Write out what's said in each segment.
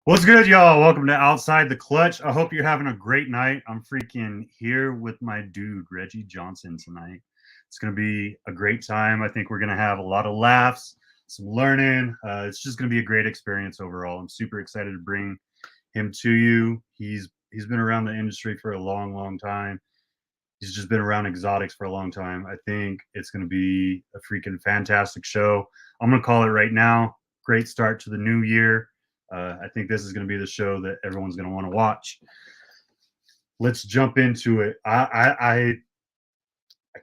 What's good, y'all? Welcome to Outside the Clutch. I hope you're having a great night. I'm freaking here with my dude, Reggie Johnson, tonight. It's going to be a great time. I think we're going to have a lot of laughs, some learning. It's just going to be a great experience overall. I'm super excited to bring him to you. He's been around the industry for a long, long time. He's just been around exotics for a long time. I think it's going to be a freaking fantastic show. I'm going to call it right now. Great start to the new year. I think this is going to be the show that everyone's going to want to watch. Let's jump into it. I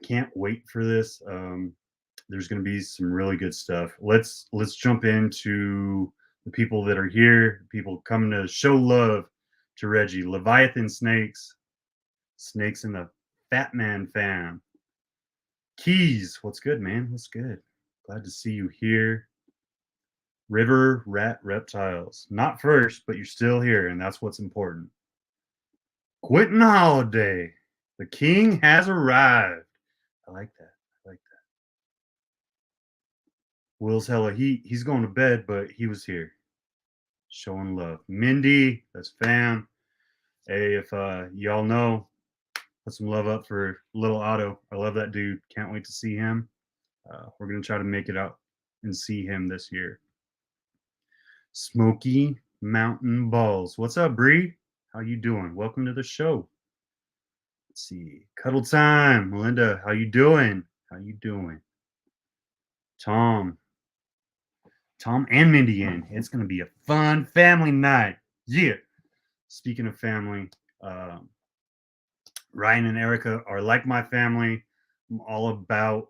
can't wait for this. There's going to be some really good stuff. Let's jump into the people that are here. People coming to show love to Reggie. Leviathan Snakes, Snakes in the Fat Man fam. Keys, what's good, man? What's good? Glad to see you here. River Rat Reptiles. Not first, but you're still here, and that's what's important. Quentin Holiday. The king has arrived. I like that. I like that. Will's hella heat. He's going to bed, but he was here. Showing love. Mindy, that's fam. Hey, if y'all know, put some love up for Little Otto. I love that dude. Can't wait to see him. We're going to try to make it out and see him this year. Smoky Mountain Balls. What's up, Bree? How you doing? Welcome to the show. Let's see. Cuddle time. Melinda, how you doing? How you doing? Tom and Mindy in. It's going to be a fun family night. Yeah. Speaking of family, Ryan and Erica are like my family. I'm all about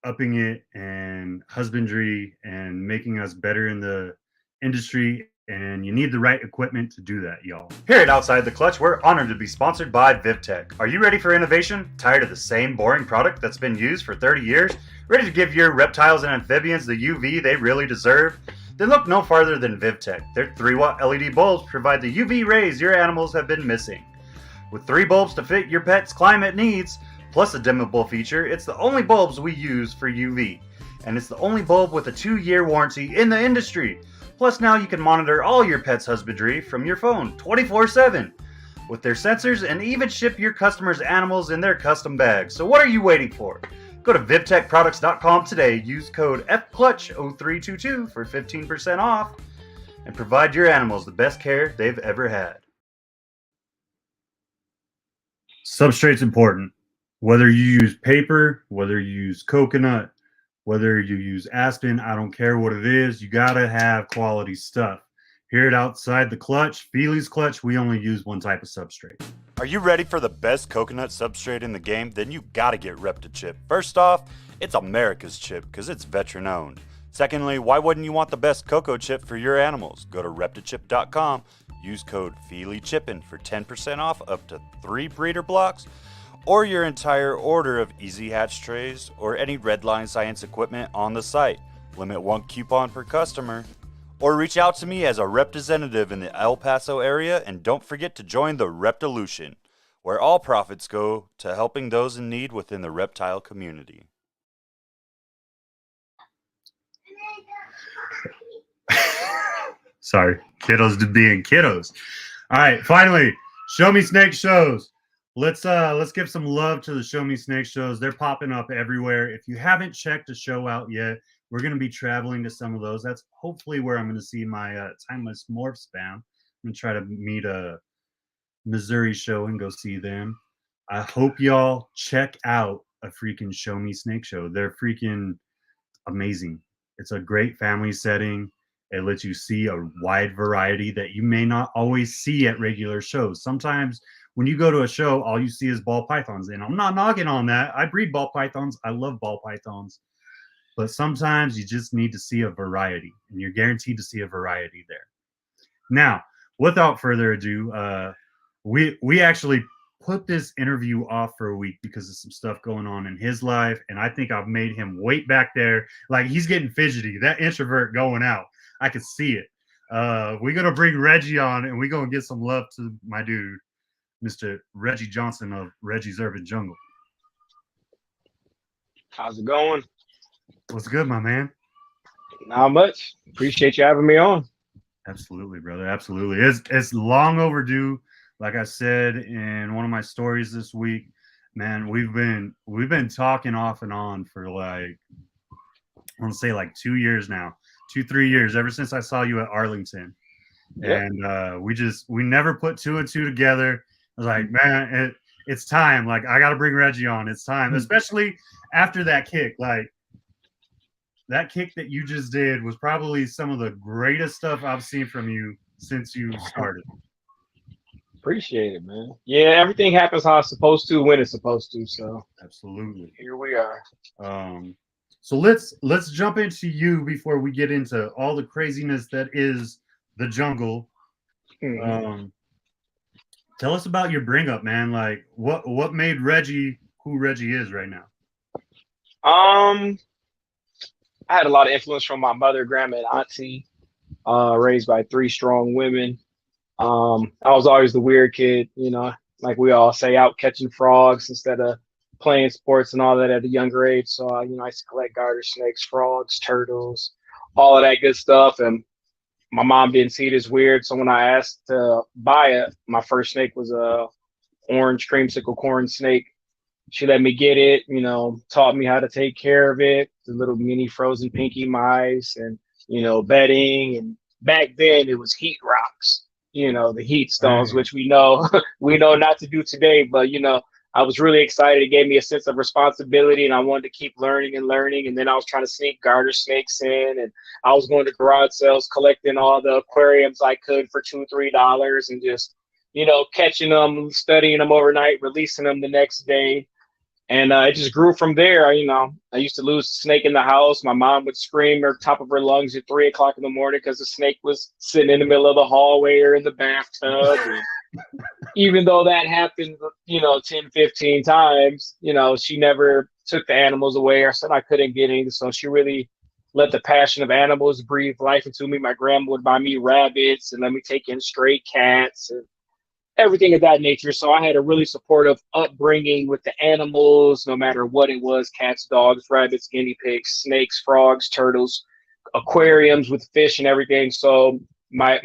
upping it and husbandry and making us better in the industry, and you need the right equipment to do that, y'all. Here at Outside the Clutch, we're honored to be sponsored by VivTech. Are you ready for innovation? Tired of the same boring product that's been used for 30 years? Ready to give your reptiles and amphibians the UV they really deserve? Then look no farther than VivTech. Their 3-watt LED bulbs provide the UV rays your animals have been missing. With 3 bulbs to fit your pet's climate needs, plus a dimmable feature, it's the only bulbs we use for UV. And it's the only bulb with a 2-year warranty in the industry. Plus now you can monitor all your pet's husbandry from your phone 24/7 with their sensors, and even ship your customers' animals in their custom bags. So what are you waiting for? Go to vivtechproducts.com today, use code FCLUTCH0322 for 15% off, and provide your animals the best care they've ever had. Substrate's important. Whether you use paper, whether you use coconut, whether you use aspen, I don't care what it is, you gotta have quality stuff. Here at Outside the Clutch, Feely's Clutch, we only use one type of substrate. Are you ready for the best coconut substrate in the game? Then you gotta get ReptiChip. First off, it's America's chip because it's veteran owned. Secondly, why wouldn't you want the best cocoa chip for your animals? Go to reptichip.com, use code FEELYCHIPPIN for 10% off up to 3 breeder blocks, or your entire order of Easy Hatch trays or any Redline Science equipment on the site. Limit 1 coupon per customer. Or reach out to me as a representative in the El Paso area, and don't forget to join the Reptilution, where all profits go to helping those in need within the reptile community. Sorry, kiddos to being kiddos. All right, finally, Show Me Snake shows. Let's give some love to the Show Me Snake shows. They're popping up everywhere. If you haven't checked a show out yet, we're going to be traveling to some of those. That's hopefully where I'm going to see my Timeless Morphs fam. I'm going to try to meet a Missouri show and go see them. I hope y'all check out a freaking Show Me Snake show. They're freaking amazing. It's a great family setting. It lets you see a wide variety that you may not always see at regular shows. Sometimes when you go to a show, all you see is ball pythons. And I'm not knocking on that. I breed ball pythons. I love ball pythons. But sometimes you just need to see a variety, and you're guaranteed to see a variety there. Now, without further ado, we actually put this interview off for a week because of some stuff going on in his life, and I think I've made him wait back there. Like, he's getting fidgety. That introvert going out. I can see it. We're going to bring Reggie on, and we're going to get some love to my dude, Mr. Reggie Johnson of Reggie's Urban Jungle. How's it going? What's good, my man? Not much. Appreciate you having me on. Absolutely, brother. Absolutely. It's long overdue. Like I said in one of my stories this week, man, we've been talking off and on for like I want to say like 2 years now, 3 years, ever since I saw you at Arlington. Yep. And we never put two and two together. I was like, man, it's time. Like I gotta bring Reggie on. It's time. Especially after that kick. Like that kick that you just did was probably some of the greatest stuff I've seen from you since you started. Appreciate it, man. Yeah, everything happens how it's supposed to when it's supposed to. So Absolutely. here we are. Um, so let's jump into you before we get into all the craziness that is the jungle. Mhm. Um, tell us about your bring up, man. Like what made Reggie who Reggie is right now? Um, I had a lot of influence from my mother, grandma, and auntie. Raised by three strong women. I was always the weird kid, like we all say, out catching frogs instead of playing sports and all that at a younger age. So, I used to collect garter snakes, frogs, turtles, all of that good stuff. And my mom didn't see it as weird. So when I asked to buy it, my first snake was a orange creamsicle corn snake. She let me get it, taught me how to take care of it, the little mini frozen pinky mice and, bedding. And back then it was heat rocks, the heat stones, Dang. which we know we know not to do today. But, I was really excited. It gave me a sense of responsibility and I wanted to keep learning and learning. And then I was trying to sneak garter snakes in and I was going to garage sales, collecting all the aquariums I could for $2, $3 and just, catching them, studying them overnight, releasing them the next day. And it just grew from there. I used to lose a snake in the house. My mom would scream at the top of her lungs at 3 o'clock in the morning because the snake was sitting in the middle of the hallway or in the bathtub. And even though that happened, 10, 15 times, she never took the animals away or said I couldn't get any. So she really let the passion of animals breathe life into me. My grandma would buy me rabbits and let me take in stray cats and everything of that nature. So I had a really supportive upbringing with the animals, no matter what it was: cats, dogs, rabbits, guinea pigs, snakes, frogs, turtles, aquariums with fish and everything. So my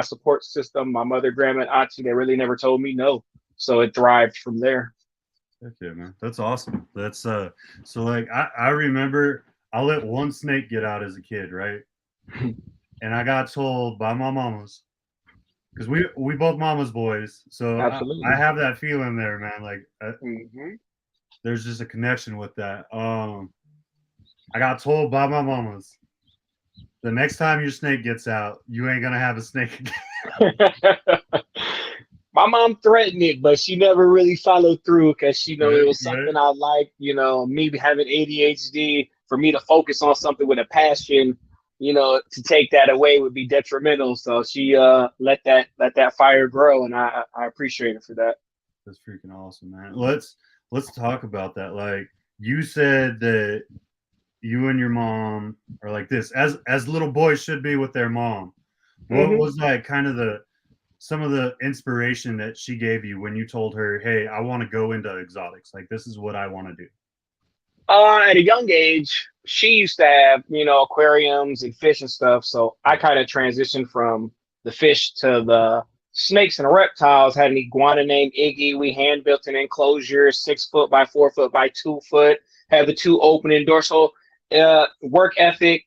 support system, my mother, grandma, and auntie, they really never told me no. So it thrived from there. Okay, man. That's awesome. That's so like I remember I let one snake get out as a kid, right? And I got told by my mamas because we both mama's boys, so I Absolutely. have that feeling there, man. Like Hmm. there's just a connection with that. I got told by my mamas the next time your snake gets out, you ain't gonna have a snake again. My mom threatened it, but she never really followed through because she know it Right, was right. something I liked. Me having ADHD, for me to focus on something with a passion, to take that away would be detrimental. So she let that fire grow, and I appreciate her for that. That's freaking awesome, man. Let's talk about that. Like you said that you and your mom are like this, as little boys should be with their mom. What Hmm. was like kind of the some of the inspiration that she gave you when you told her, "Hey, I want to go into exotics. Like this is what I want to do." At a young age, she used to have, aquariums and fish and stuff. So I Right. kind of transitioned from the fish to the snakes and reptiles. Had an iguana named Iggy. We hand built an enclosure, 6 foot by 4 foot by 2 foot. Had the two opening doors. So work ethic,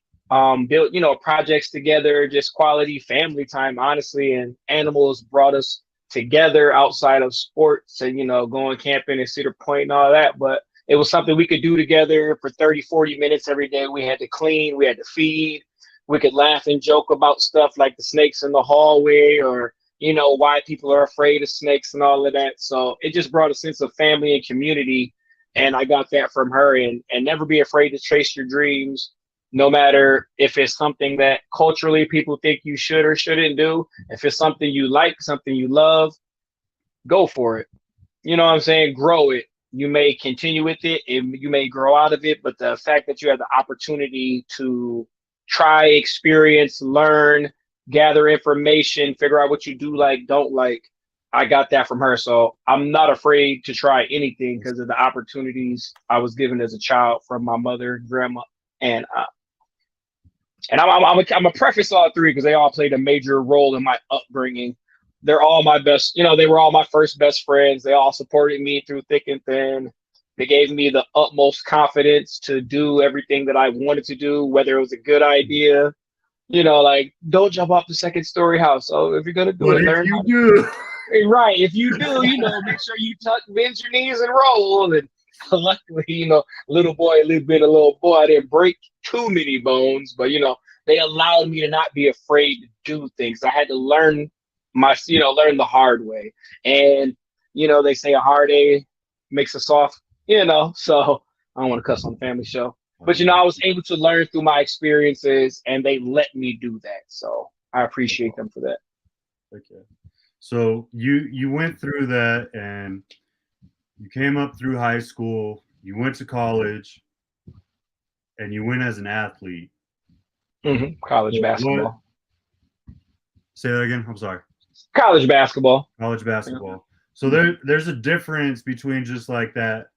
built, projects together, just quality family time, honestly. And animals brought us together outside of sports and, going camping in Cedar Point and all that. But it was something we could do together for 30, 40 minutes every day. We had to clean, we had to feed. We could laugh and joke about stuff like the snakes in the hallway or, why people are afraid of snakes and all of that. So it just brought a sense of family and community. And I got that from her. And never be afraid to chase your dreams, no matter if it's something that culturally people think you should or shouldn't do. If it's something you like, something you love, go for it. You know what I'm saying? Grow it. You may continue with it and you may grow out of it, but the fact that you have the opportunity to try, experience, learn, gather information, figure out what you do like, don't like, I got that from her. So I'm not afraid to try anything because of the opportunities I was given as a child from my mother, grandma, and And I'm a preface all three because they all played a major role in my upbringing. They're all my best, they were all my first best friends. They all supported me through thick and thin. They gave me the utmost confidence to do everything that I wanted to do, whether it was a good idea. Like, don't jump off the second story house. Oh, if you're gonna do But it, if learn you how to. do, Right. If you do, make sure you bend your knees and roll. And luckily, little boy, being a little boy, I didn't break too many bones, but they allowed me to not be afraid to do things. I had to learn learn the hard way. And they say a hard A makes a soft, so I don't want to cuss on the family show. But I was able to learn through my experiences, and they let me do that. So I appreciate them for that. okay. So you went through that, and you came up through high school. You went to college, and you went as an athlete. College basketball. Say that again. I'm sorry. College basketball. College basketball. So there's a difference between just like that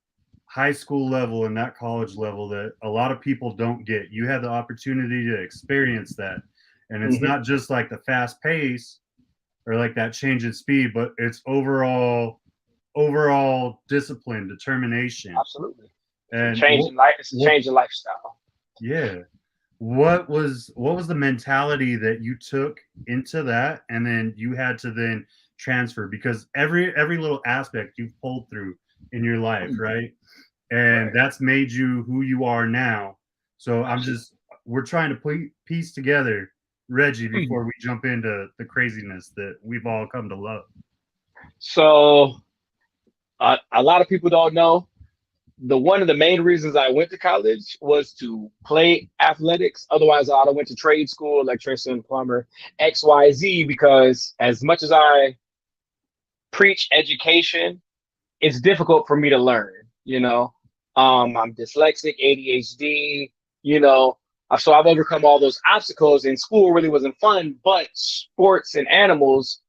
high school level and that college level that a lot of people don't get. You had the opportunity to experience that. And it's not just like the fast pace or like that change in speed, but it's overall discipline, determination. Absolutely. And it's a change in lifestyle. Yeah. What was the mentality that you took into that, and then you had to then transfer, because every little aspect you've pulled through in your life, right? And that's made you who you are now. So we're trying to piece together Reggie before we jump into the craziness that we've all come to love. So a lot of people don't know, one of the main reasons I went to college was to play athletics. Otherwise, I went to trade school, electrician, plumber, XYZ, because as much as I preach education, it's difficult for me to learn, I'm dyslexic, ADHD, so I've overcome all those obstacles, and school really wasn't fun, but sports and animals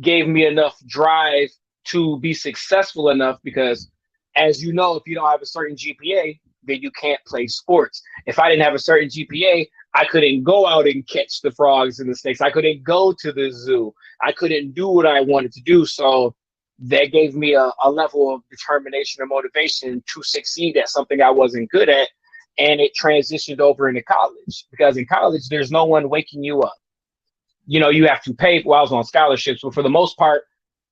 gave me enough drive to be successful enough, because as you know, if you don't have a certain GPA, then you can't play sports. If I didn't have a certain GPA, I couldn't go out and catch the frogs and the snakes. I couldn't go to the zoo. I couldn't do what I wanted to do. So that gave me a level of determination and motivation to succeed at something I wasn't good at. And it transitioned over into college, because in college, there's no one waking you up. You have to pay. Well, I was on scholarships, but for the most part,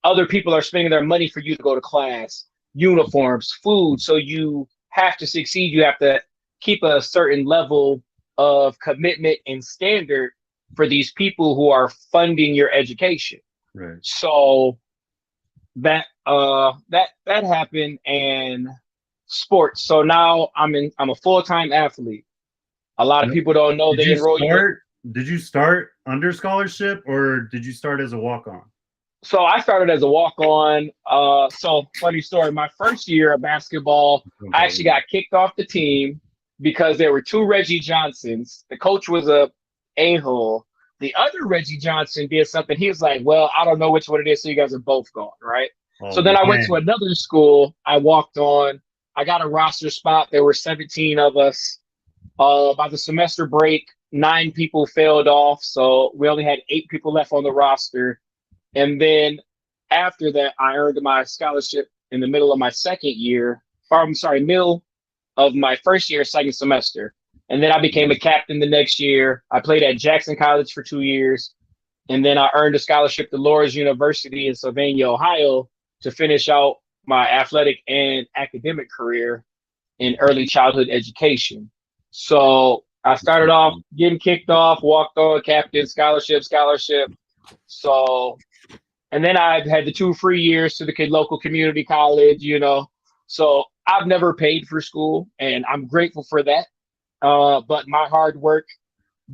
other people are spending their money for you to go to class, uniforms, food. So you have to succeed. You have to keep a certain level of commitment and standard for these people who are funding your education. Right. So that happened, and sports. So now I'm a full-time athlete. A lot of people don't know they enroll you. Did you start under scholarship, or did you start as a walk-on? So I started as a walk-on. So funny story. My first year of basketball, I actually got kicked off the team because there were two Reggie Johnsons. The coach was a-hole. The other Reggie Johnson did something. He was like, well, I don't know which one it is, so you guys are both gone, right? So then I went to another school. I walked on. I got a roster spot. There were 17 of us. By the semester break, 9 people failed off. So we only had 8 people left on the roster. And then after that, I earned my scholarship in the middle of my middle of my first year, second semester. And then I became a captain the next year. I played at Jackson College for 2 years. And then I earned a scholarship to Loras University in Sylvania, Ohio, to finish out my athletic and academic career in early childhood education. So I started off getting kicked off, walked on, captain, scholarship. So, and then I had the 2 free years to the local community college, So I've never paid for school, and I'm grateful for that. But my hard work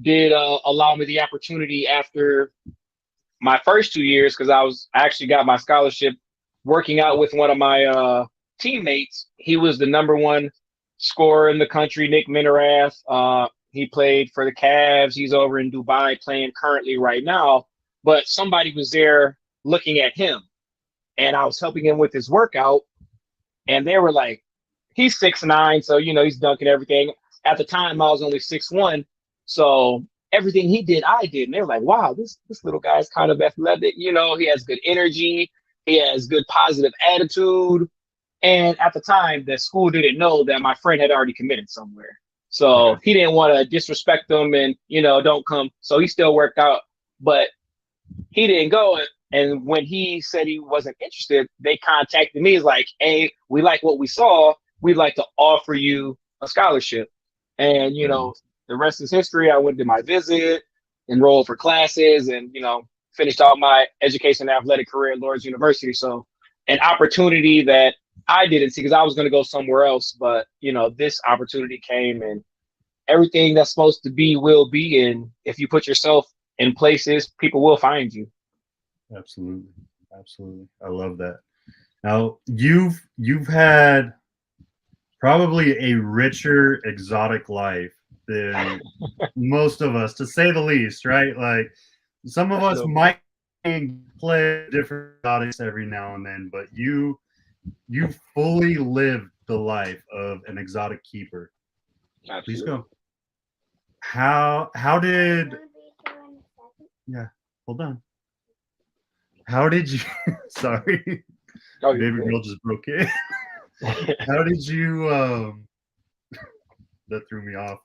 did allow me the opportunity after my first 2 years, because I actually got my scholarship working out with one of my teammates. He was the #1 scorer in the country, Nick Minerath. He played for the Cavs. He's over in Dubai playing currently right now. But somebody was there looking at him, and I was helping him with his workout. And they were like, he's 6'9", so, he's dunking everything. At the time, I was only 6'1". So everything he did, I did. And they were like, wow, this little guy's kind of athletic. You know, he has good energy. He has good positive attitude. And at the time, the school didn't know that my friend had already committed somewhere. So Okay. he didn't want to disrespect them and, you know, don't come. So he still worked out, but he didn't go. And when he said he wasn't interested, they contacted me. It's like, hey, we like what we saw. We'd like to offer you a scholarship. And, you know, the rest is history. I went to my visit, enrolled for classes, and, you know, finished out my education and athletic career at Lord's University. So an opportunity that I didn't see because I was going to go somewhere else. But, you know, this opportunity came and everything that's supposed to be will be. And if you put yourself in places, people will find you. Absolutely. Absolutely. I love that. Now, you've had probably a richer exotic life than most of us, to say the least, right? Like some of us might play different exotics every now and then, but you fully lived the life of an exotic keeper. Absolutely. Please go. How did hold on. How did you sorry. Oh, Baby girl just broke in. How did you that threw me off.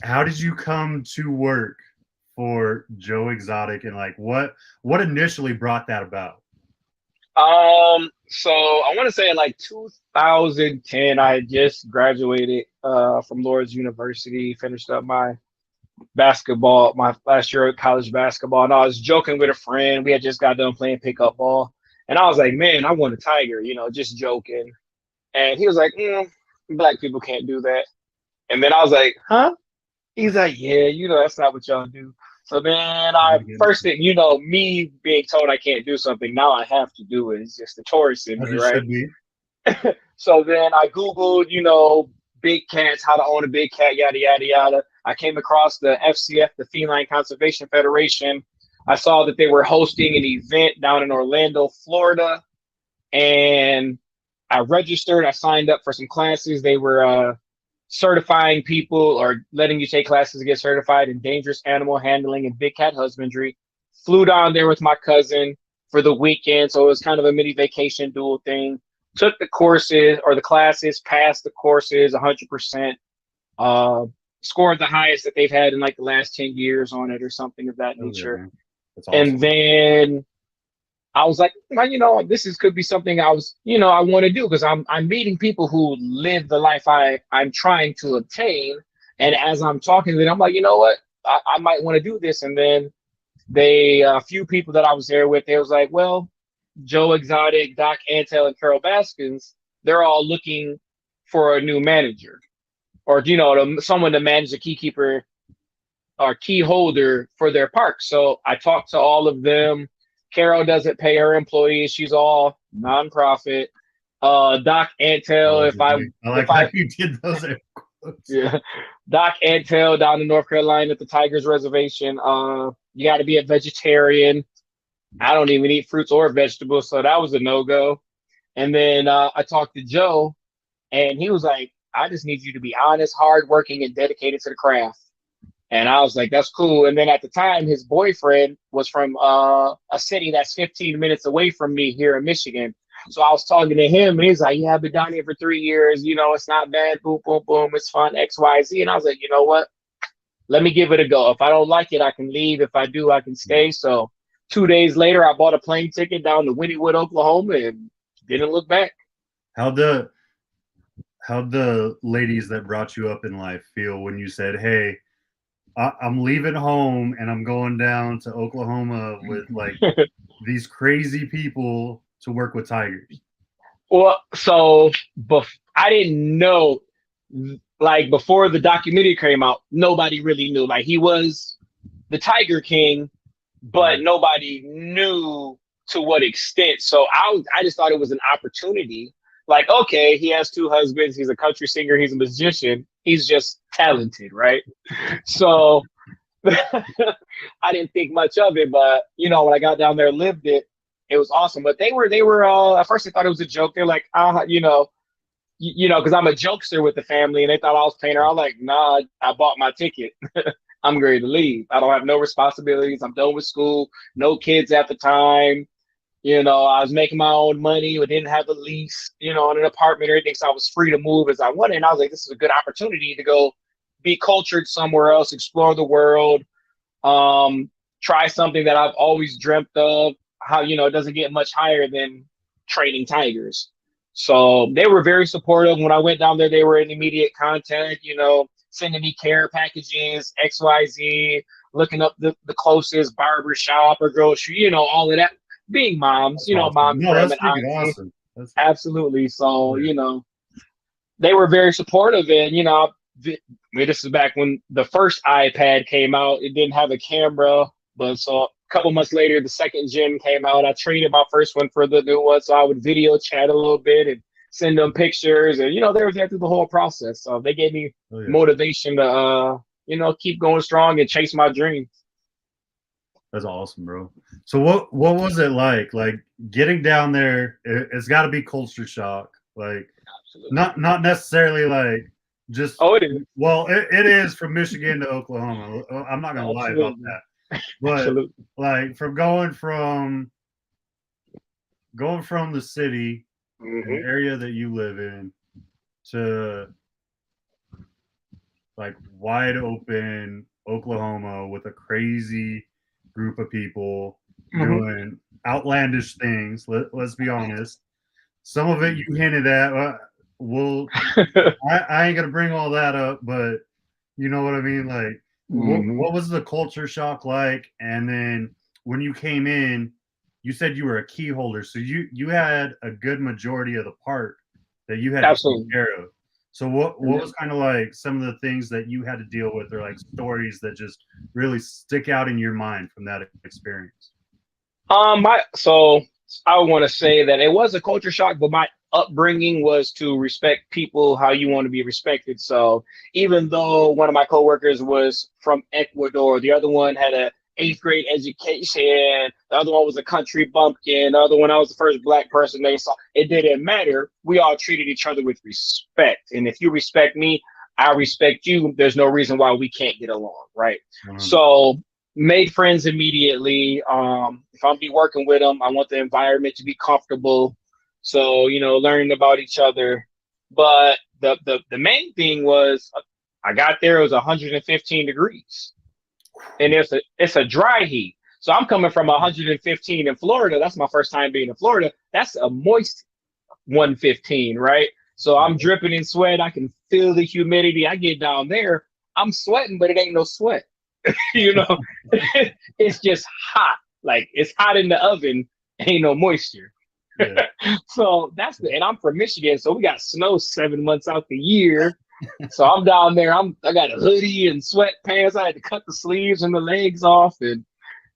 How did you come to work for Joe Exotic, and like what initially brought that about? So I want to say in like 2010, I had just graduated from Lord's University, finished up my basketball, my last year of college basketball, and I was joking with a friend. We had just got done playing pickup ball, and I was like, "Man, I want a tiger," you know, just joking. And he was like, "Black people can't do that." And then I was like, "Huh?" He's like, "Yeah, you know, that's not what y'all do." So then I first thing, you know, me being told I can't do something, now I have to do it. It's just the tourist in As me, it right? should be. So then I Googled, you know, big cats, how to own a big cat, yada, yada, yada. I came across the FCF, the Feline Conservation Federation. I saw that they were hosting an event down in Orlando, Florida. And I registered. I signed up for some classes. They were certifying people or letting you take classes to get certified in dangerous animal handling and big cat husbandry. Flew down there with my cousin for the weekend. So it was kind of a mini vacation dual thing. Took the courses or the classes, passed the courses 100%, scored the highest that they've had in like the last 10 years on it or something of that nature. Man. That's awesome. And then I was like, well, you know, could be something I want to do because I'm meeting people who live the life I'm trying to obtain. And as I'm talking to them, I'm like, you know what, I might want to do this. And then a few people that I was there with, they was like, well, Joe Exotic, Doc Antel, and Carol Baskins, they're all looking for a new manager or, you know, someone to manage a key keeper or key holder for their park. So I talked to all of them. Carol doesn't pay her employees. She's all nonprofit. Doc Antel, how you did those. Yeah, Doc Antel down in North Carolina at the Tigers Reservation. You got to be a vegetarian. I don't even eat fruits or vegetables, so that was a no-go. And then I talked to Joe, and he was like, I just need you to be honest, hardworking, and dedicated to the craft. And I was like, that's cool. And then at the time, his boyfriend was from a city that's 15 minutes away from me here in Michigan. So I was talking to him, and he's like, yeah, I've been down here for 3 years. You know, it's not bad. Boom, boom, boom. It's fun, X, Y, Z. And I was like, you know what? Let me give it a go. If I don't like it, I can leave. If I do, I can stay. So 2 days later, I bought a plane ticket down to Wynnewood, Oklahoma, and didn't look back. How'd the ladies that brought you up in life feel when you said, hey, I'm leaving home and I'm going down to Oklahoma with like these crazy people to work with tigers? Well, so I didn't know, like before the documentary came out, nobody really knew. Like he was the Tiger King, but nobody knew to what extent. So I just thought it was an opportunity. Like, okay, he has 2 husbands. He's a country singer. He's a musician. He's just talented, right? So I didn't think much of it, but you know, when I got down there, lived it, it was awesome. But they were at first they thought it was a joke. They're like, you know, you know, because I'm a jokester with the family, and they thought I was paying her. I was like, nah, I bought my ticket. I'm ready to leave. I don't have no responsibilities. I'm done with school. No kids at the time. You know, I was making my own money, but didn't have a lease, you know, on an apartment or anything. So I was free to move as I wanted. And I was like, this is a good opportunity to go be cultured somewhere else, explore the world, try something that I've always dreamt of. How, you know, it doesn't get much higher than training tigers. So they were very supportive. When I went down there, they were in immediate contact, you know, sending me care packages, XYZ, looking up the closest barber shop or grocery, you know, all of that. Being moms, That's you know, awesome. mom, No, grandma, that's freaking auntie. awesome. That's Absolutely. So, yeah. you know, they were very supportive. And, you know, this is back when the first iPad came out. It didn't have a camera, but so a couple months later, the second gen came out. I traded my first one for the new one, so I would video chat a little bit and send them pictures, and you know, they were there through the whole process. So they gave me Oh, yeah. motivation to, you know, keep going strong and chase my dreams. That's awesome, bro. So what was it like? Like getting down there, it's got to be culture shock. Like Absolutely. not necessarily like just Oh, it is. well, it is from Michigan to Oklahoma. I'm not gonna lie about Absolutely. that. But Absolutely. like from going from the city in the Hmm. area that you live in to like wide open Oklahoma with a crazy group of people Hmm. doing outlandish things. Let's be honest. Some of it you hinted at. Well, I ain't gonna bring all that up, but you know what I mean. Like, Hmm. what was the culture shock like? And then when you came in, you said you were a key holder, so you had a good majority of the part that you had to take Absolutely. care of. So what was kind of like some of the things that you had to deal with, or like stories that just really stick out in your mind from that experience? My so I want to say that it was a culture shock, but my upbringing was to respect people how you want to be respected. So even though one of my coworkers was from Ecuador, the other one had a eighth grade education, the other one was a country bumpkin, the other one I was the first black person they saw. It didn't matter. We all treated each other with respect, and if you respect me, I respect you. There's no reason why we can't get along, right? 100. So made friends immediately. If I'm be working with them, I want the environment to be comfortable. So, you know, learning about each other. But the main thing was I got there, it was 115 degrees. And it's a dry heat. So I'm coming from 115 in Florida. That's my first time being in Florida. That's a moist 115, right? So I'm dripping in sweat. I can feel the humidity. I get down there, I'm sweating, but it ain't no sweat. You know, it's just hot. Like it's hot in the oven, ain't no moisture. Yeah. So and I'm from Michigan, so we got snow 7 months out the year. So I'm down there. I got a hoodie and sweatpants. I had to cut the sleeves and the legs off and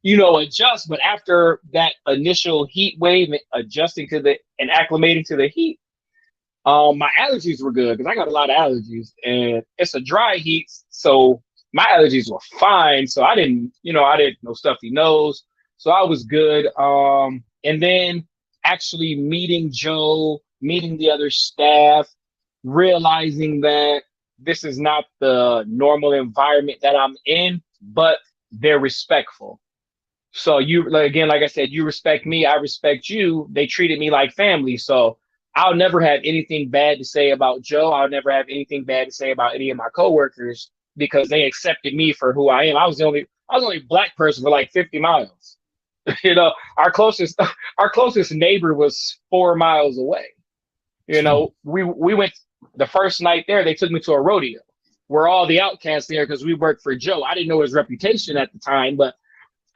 adjust. But after that initial heat wave, adjusting to and acclimating to the heat, my allergies were good because I got a lot of allergies, and it's a dry heat, so my allergies were fine. So I didn't no stuffy nose, so I was good. And then actually meeting Joe, meeting the other staff, realizing that this is not the normal environment that I'm in, but they're respectful. So again, like I said, you respect me, I respect you. They treated me like family. So I'll never have anything bad to say about Joe. I'll never have anything bad to say about any of my coworkers because they accepted me for who I am. I was the only black person for like 50 miles. Our closest neighbor was 4 miles away. We went the first night there, they took me to a rodeo. We're all the outcasts there because we worked for Joe. I didn't know his reputation at the time, but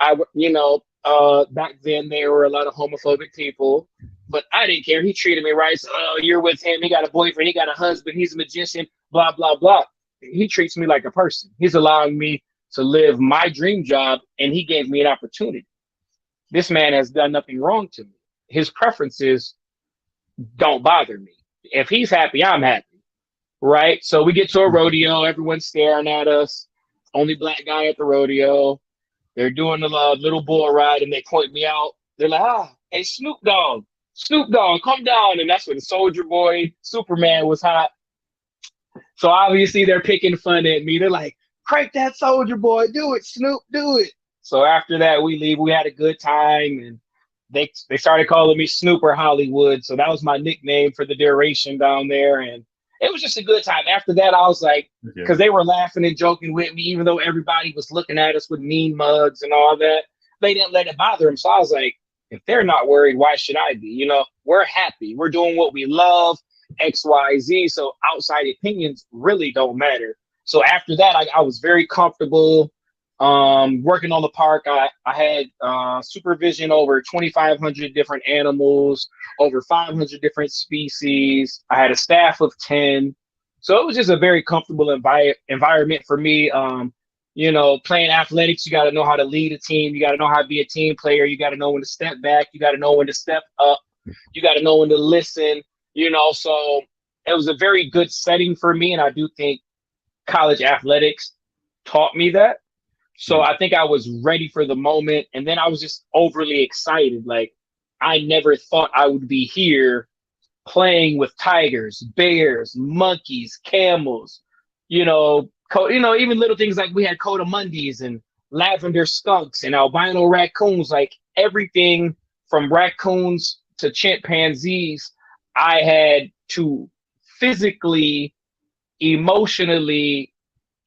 back then there were a lot of homophobic people, but I didn't care. He treated me right. So, oh, you're with him. He got a boyfriend. He got a husband. He's a magician. Blah blah blah. He treats me like a person. He's allowing me to live my dream job, and he gave me an opportunity. This man has done nothing wrong to me. His preferences don't bother me. If he's happy, I'm happy, right? So we get to a rodeo. Everyone's staring at us. Only black guy at the rodeo. They're doing the little bull ride and they point me out. They're like, hey, Snoop Dogg. Snoop Dogg, come down. And that's when Soldier Boy, Superman was hot. So obviously they're picking fun at me. They're like, crank that Soldier Boy, do it, Snoop, do it. So after that, we leave. We had a good time, and they started calling me Snooper Hollywood. So that was my nickname for the duration down there, and it was just a good time. After that, I was like, because they were laughing and joking with me, even though everybody was looking at us with mean mugs and all that. They didn't let it bother them. So I was like, if they're not worried, why should I be? You know, we're happy. We're doing what we love, X, Y, Z. So outside opinions really don't matter. So after that, I was very comfortable working on the park. I had supervision over 2,500 different animals, over 500 different species. I had a staff of 10. So it was just a very comfortable environment for me. You know, playing athletics, you got to know how to lead a team. You got to know how to be a team player. You got to know when to step back. You got to know when to step up. You got to know when to listen, you know. So it was a very good setting for me. And I do think college athletics taught me that. So I think I was ready for the moment. And then I was just overly excited. Like, I never thought I would be here playing with tigers, bears, monkeys, camels, you know, even little things like we had coatimundis and lavender skunks and albino raccoons, like everything from raccoons to chimpanzees, I had to physically, emotionally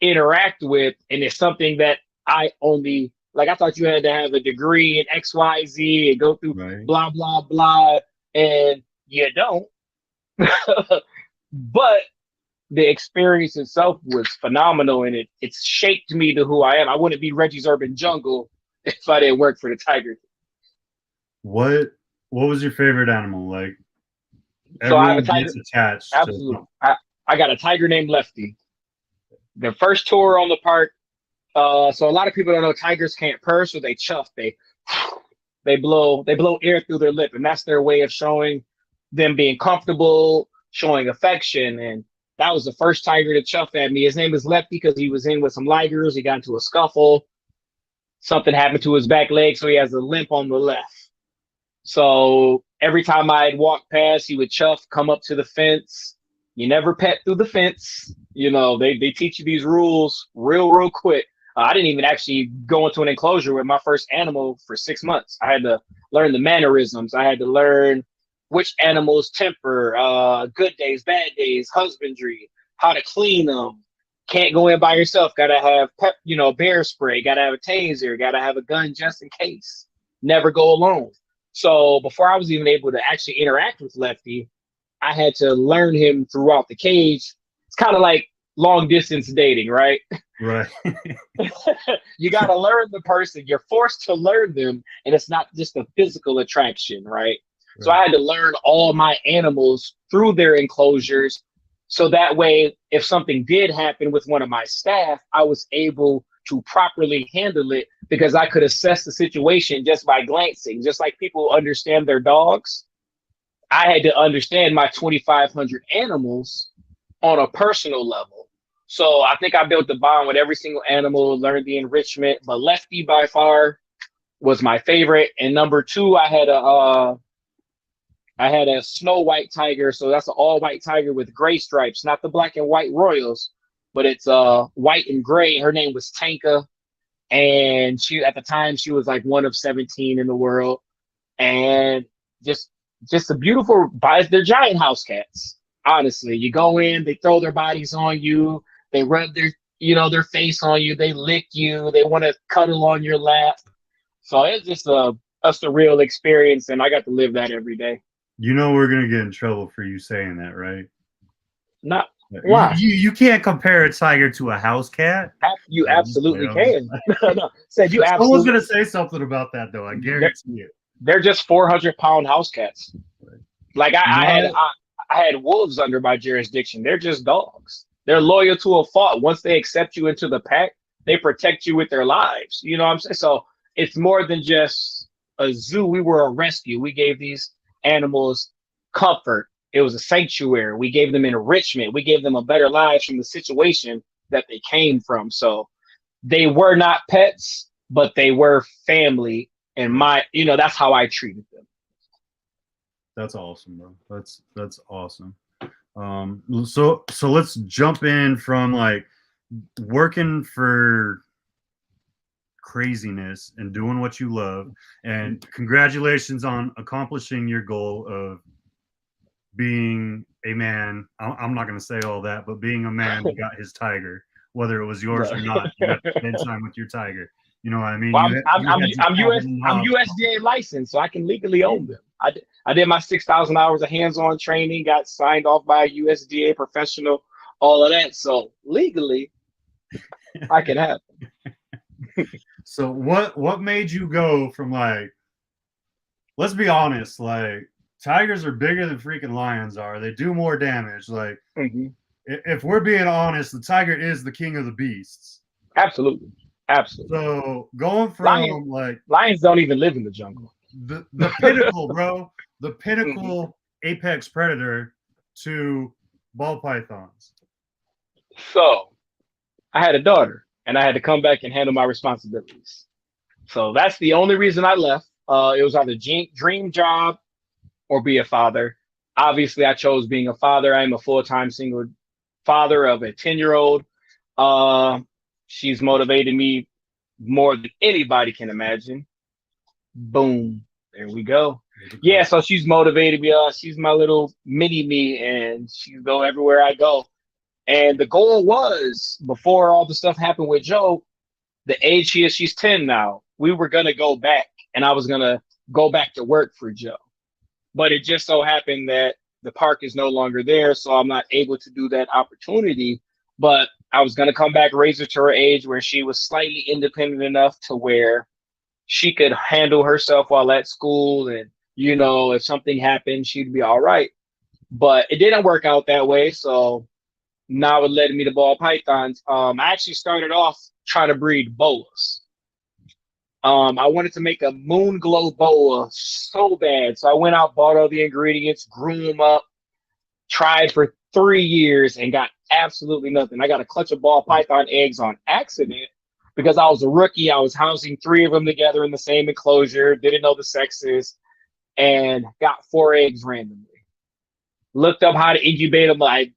interact with. And it's something that I thought you had to have a degree in X, Y, Z and go through blah, blah, blah. And you don't. But the experience itself was phenomenal, and it's shaped me to who I am. I wouldn't be Reggie's Urban Jungle if I didn't work for the Tiger. What was your favorite animal? Like, so I have a everyone tiger. gets attached. Absolutely. I got a tiger named Lefty. The first tour on the park. So a lot of people don't know tigers can't purr, so they chuff. They blow air through their lip, and that's their way of showing them being comfortable, showing affection. And that was the first tiger to chuff at me. His name is Lefty because he was in with some ligers. He got into a scuffle. Something happened to his back leg, so he has a limp on the left. So every time I'd walk past, he would chuff, come up to the fence. You never pet through the fence. You know, they teach you these rules real quick. I didn't even actually go into an enclosure with my first animal for 6 months. I had to learn the mannerisms. I had to learn which animals temper, good days, bad days, husbandry, how to clean them. Can't go in by yourself. Got to have bear spray. Got to have a taser. Got to have a gun just in case. Never go alone. So before I was even able to actually interact with Lefty, I had to learn him throughout the cage. It's kind of like long distance dating, right? Right. You got to learn the person. You're forced to learn them, and it's not just a physical attraction, right? So I had to learn all my animals through their enclosures. So that way, if something did happen with one of my staff, I was able to properly handle it because I could assess the situation just by glancing. Just like people understand their dogs, I had to understand my 2,500 animals on a personal level. So I think I built the bond with every single animal, learned the enrichment, but Lefty by far was my favorite. And number two, I had a snow white tiger. So that's an all white tiger with gray stripes, not the black and white royals, but it's white and gray. Her name was Tanka. And at the time she was like one of 17 in the world. And just a beautiful, they're giant house cats. Honestly, you go in, they throw their bodies on you. They rub their face on you. They lick you. They want to cuddle on your lap. So it's just a surreal experience. And I got to live that every day. You know we're gonna get in trouble for you saying that, right? Not why? You can't compare a tiger to a house cat. You absolutely can. No, said you absolutely. Someone's gonna say something about that though. I guarantee it. They're just 400-pound house cats. Like I had wolves under my jurisdiction. They're just dogs. They're loyal to a fault. Once they accept you into the pack, they protect you with their lives. You know what I'm saying? So it's more than just a zoo. We were a rescue. We gave these animals comfort. It was a sanctuary. We gave them enrichment. We gave them a better life from the situation that they came from. So they were not pets, but they were family. And that's how I treated them. That's awesome, bro. That's awesome. So let's jump in from like working for craziness and doing what you love. And congratulations on accomplishing your goal of being a man. I'm not going to say all that, but being a man who got his tiger, whether it was yours or not, you got to spend time with your tiger. You know what I mean? Well, You had your cabin I'm house. USDA licensed, so I can legally own them. I did my 6,000 hours of hands-on training, got signed off by a USDA professional, all of that. So legally, I can have them. So what made you go from like, let's be honest, like tigers are bigger than freaking lions are. They do more damage. Like if we're being honest, the tiger is the king of the beasts. Absolutely. Absolutely. So going from lions don't even live in the jungle. The pinnacle, bro, the pinnacle apex predator to ball pythons. So I had a daughter and I had to come back and handle my responsibilities. So that's the only reason I left. It was either dream job or be a father. Obviously, I chose being a father. I'm a full-time single father of a 10-year-old. She's motivated me more than anybody can imagine. Boom. There we go. Yeah, so she's motivated me. She's my little mini me, and she go everywhere I go. And the goal was, before all the stuff happened with Joe, the age she is, she's 10 now. We were going to go back, and I was going to go back to work for Joe. But it just so happened that the park is no longer there, so I'm not able to do that opportunity. But I was going to come back, raise her to her age where she was slightly independent enough to where she could handle herself while at school. And, you know, if something happened, she'd be all right. But it didn't work out that way. So now it led me to ball pythons. I actually started off trying to breed boas. I wanted to make a moon glow boa so bad. So I went out, bought all the ingredients, grew them up, tried for 3 years and got absolutely nothing. I got a clutch of ball python eggs on accident because I was a rookie. I was housing 3 of them together in the same enclosure, didn't know the sexes, and got 4 eggs randomly. Looked up how to incubate them. I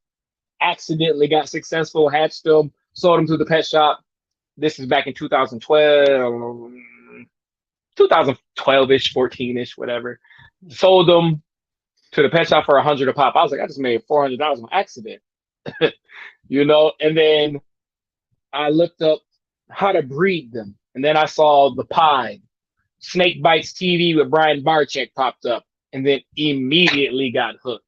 accidentally got successful, hatched them, sold them to the pet shop. This is back in 2012-ish, 14-ish, whatever. Sold them to the pet shop for $100 a pop. I was like, I just made $400 on accident, you know? And then I looked up how to breed them. And then I saw the pie, Snake Bites TV with Brian Barczyk popped up, and then immediately got hooked.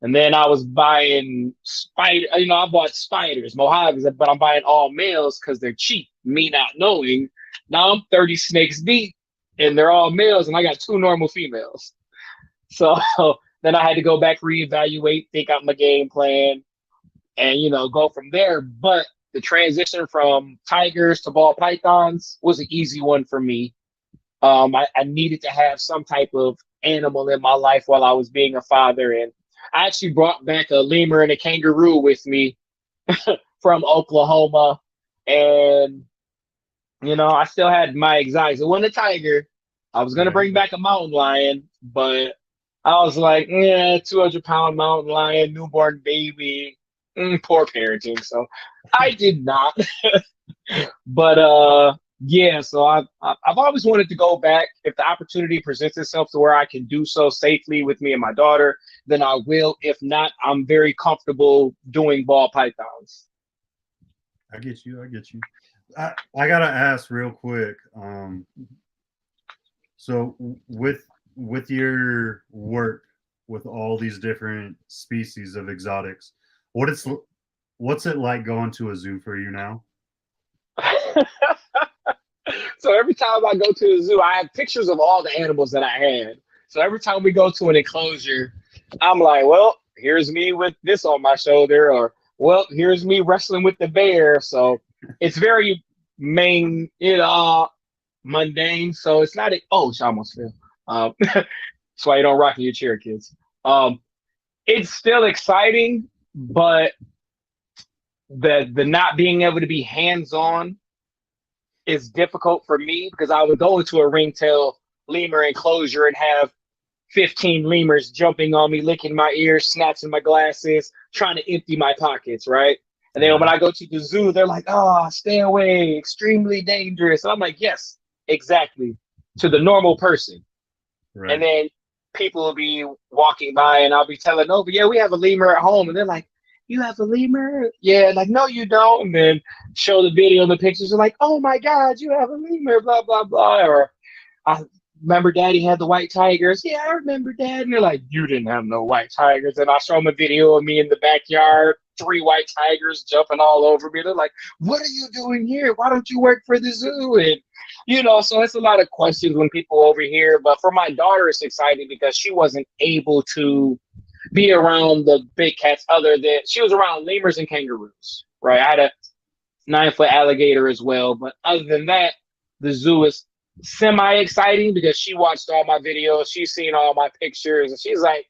And then I was buying I bought spiders, mojaves, but I'm buying all males because they're cheap, me not knowing. Now I'm 30 snakes deep and they're all males and I got 2 normal females. So then I had to go back, reevaluate, think out my game plan, and, you know, go from there. But the transition from tigers to ball pythons was an easy one for me. I needed to have some type of animal in my life while I was being a father. And I actually brought back a lemur and a kangaroo with me from Oklahoma. And, you know, I still had my exotics. It wasn't a tiger. I was going to bring back a mountain lion, but I was like, 200-pound mountain lion, newborn baby, poor parenting. So I did not. But yeah, so I've always wanted to go back. If the opportunity presents itself to where I can do so safely with me and my daughter, then I will. If not, I'm very comfortable doing ball pythons. I get you. I gotta ask real quick. So with your work with all these different species of exotics, what's it like going to a zoo for you now? So every time I go to the zoo, I have pictures of all the animals that I had. So every time we go to an enclosure, I'm like, well, here's me with this on my shoulder, or, well, here's me wrestling with the bear. So it's very mundane. So it's not she almost fell. That's why you don't rock in your chair, kids. It's still exciting, but the not being able to be hands-on is difficult for me because I would go into a ringtail lemur enclosure and have 15 lemurs jumping on me, licking my ears, snatching my glasses, trying to empty my pockets, right? And then when I go to the zoo, they're like, oh, stay away, extremely dangerous. And I'm like, yes, exactly, to the normal person. Right. And then people will be walking by and I'll be telling, oh, but yeah, we have a lemur at home. And they're like, you have a lemur? Yeah, like, no, you don't. And then show the video and the pictures are like, oh my God, you have a lemur, blah, blah, blah. Or I remember Daddy had the white tigers. Yeah, I remember Dad. And they're like, you didn't have no white tigers. And I show them a video of me in the backyard, 3 white tigers jumping all over me. They're like, what are you doing here? Why don't you work for the zoo? And, you know, so it's a lot of questions when people over here. But for my daughter, it's exciting because she wasn't able to be around the big cats other than she was around lemurs and kangaroos, right? I had a 9-foot alligator as well. But other than that, the zoo is semi-exciting because she watched all my videos. She's seen all my pictures. And she's like,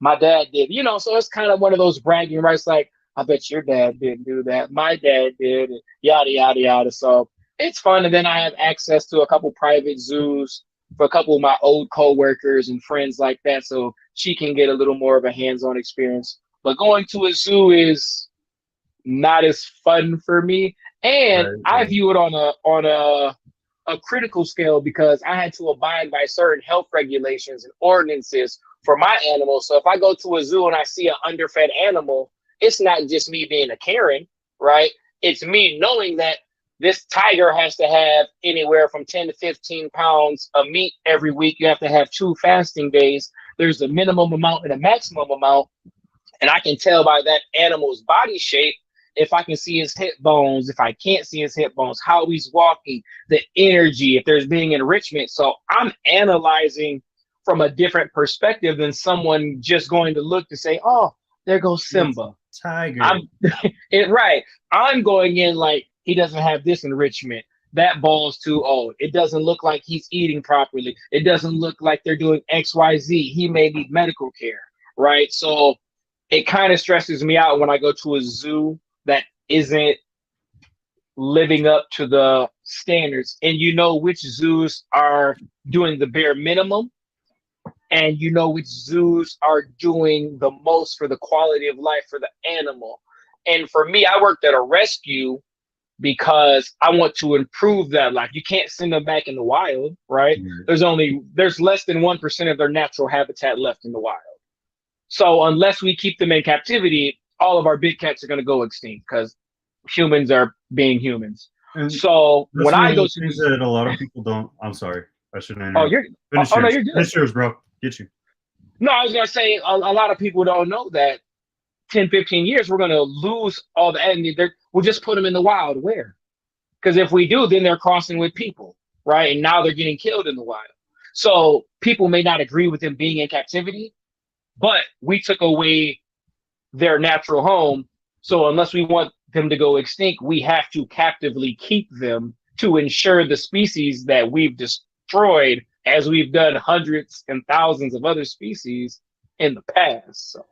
my dad did. You know, so it's kind of one of those bragging rights like, I bet your dad didn't do that. My dad did. And yada, yada, yada. So it's fun. And then I have access to a couple private zoos for a couple of my old coworkers and friends like that. So she can get a little more of a hands-on experience. But going to a zoo is not as fun for me. And I view it on a critical scale because I had to abide by certain health regulations and ordinances for my animals. So if I go to a zoo and I see an underfed animal, it's not just me being a Karen, right? It's me knowing that this tiger has to have anywhere from 10 to 15 pounds of meat every week. You have to have 2 fasting days. There's a minimum amount and a maximum amount. And I can tell by that animal's body shape if I can see his hip bones, if I can't see his hip bones, how he's walking, the energy, if there's being enrichment. So I'm analyzing from a different perspective than someone just going to look to say, oh, there goes Simba. Tiger. Right. I'm going in like, he doesn't have this enrichment. That ball's too old. It doesn't look like he's eating properly. It doesn't look like they're doing X, Y, Z. He may need medical care, right? So it kind of stresses me out when I go to a zoo that isn't living up to the standards. And you know which zoos are doing the bare minimum, and you know which zoos are doing the most for the quality of life for the animal. And for me, I worked at a rescue because I want to improve that life. You can't send them back in the wild, right? Mm-hmm. There's less than 1% of their natural habitat left in the wild. So unless we keep them in captivity, all of our big cats are going to go extinct because humans are being humans. And so when I go to that a lot of people don't, I'm sorry, I shouldn't interrupt. No, you're good. Finish yours, bro. Get you. No, I was going to say a lot of people don't know that 10, 15 years, we're going to lose all the, and we'll just put them in the wild. Where? Because if we do, then they're crossing with people, right? And now they're getting killed in the wild. So people may not agree with them being in captivity, but we took away their natural home. So unless we want them to go extinct, we have to captively keep them to ensure the species that we've destroyed, as we've done hundreds and thousands of other species in the past. So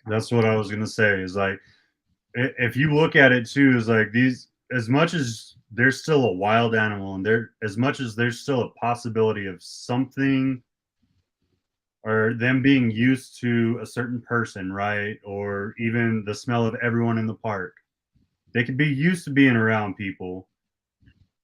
that's what I was gonna say. Is like, if you look at it too, is like these, as much as there's still a wild animal, and as much as there's still a possibility of something, or them being used to a certain person, right? Or even the smell of everyone in the park. They could be used to being around people,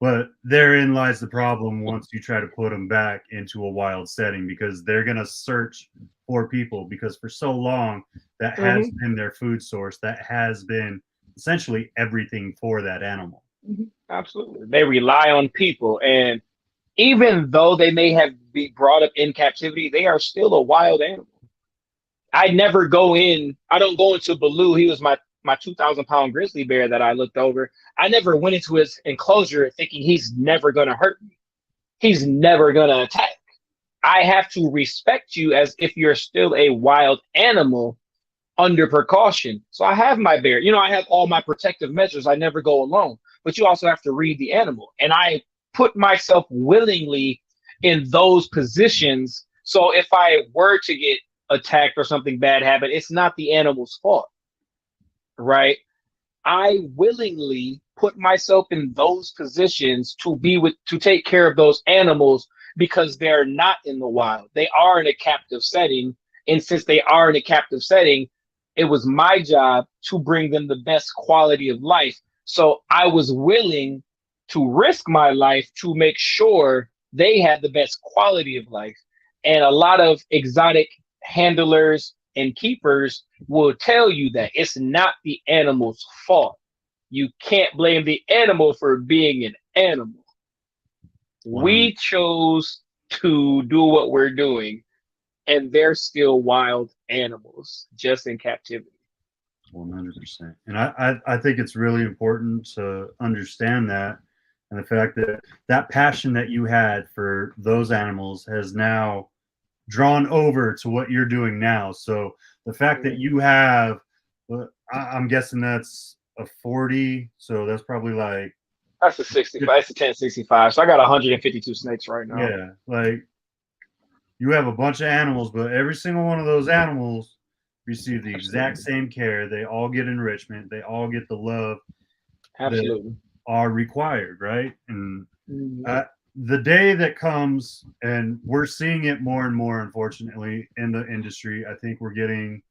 but therein lies the problem once you try to put them back into a wild setting, because they're going to search for people, because for so long that has been their food source. That has been essentially everything for that animal. Absolutely. They rely on people, and even though they may have been brought up in captivity, they are still a wild animal. I don't go into Baloo. He was my 2,000-pound grizzly bear that I looked over. I never went into his enclosure thinking he's never going to hurt me. He's never going to attack. I have to respect you as if you're still a wild animal under precaution. So I have my bear. You know, I have all my protective measures. I never go alone. But you also have to read the animal. And I put myself willingly in those positions. So if I were to get attacked or something bad happen, it's not the animal's fault, right? I willingly put myself in those positions to take care of those animals because they're not in the wild. They are in a captive setting. And since they are in a captive setting, it was my job to bring them the best quality of life. So I was willing to risk my life to make sure they had the best quality of life. And a lot of exotic handlers and keepers will tell you that it's not the animal's fault. You can't blame the animal for being an animal. We chose to do what we're doing, and they're still wild animals, just in captivity. 100%. And I think it's really important to understand that, and the fact that that passion that you had for those animals has now drawn over to what you're doing now. So the fact that you have, I'm guessing that's a 40, so that's probably like, that's a 65. That's a 1065. So I got 152 snakes right now. Yeah, like you have a bunch of animals, but every single one of those animals receive the exact same care. They all get enrichment. They all get the love Absolutely. that are required, right? And the day that comes, and we're seeing it more and more, unfortunately, in the industry, I think we're getting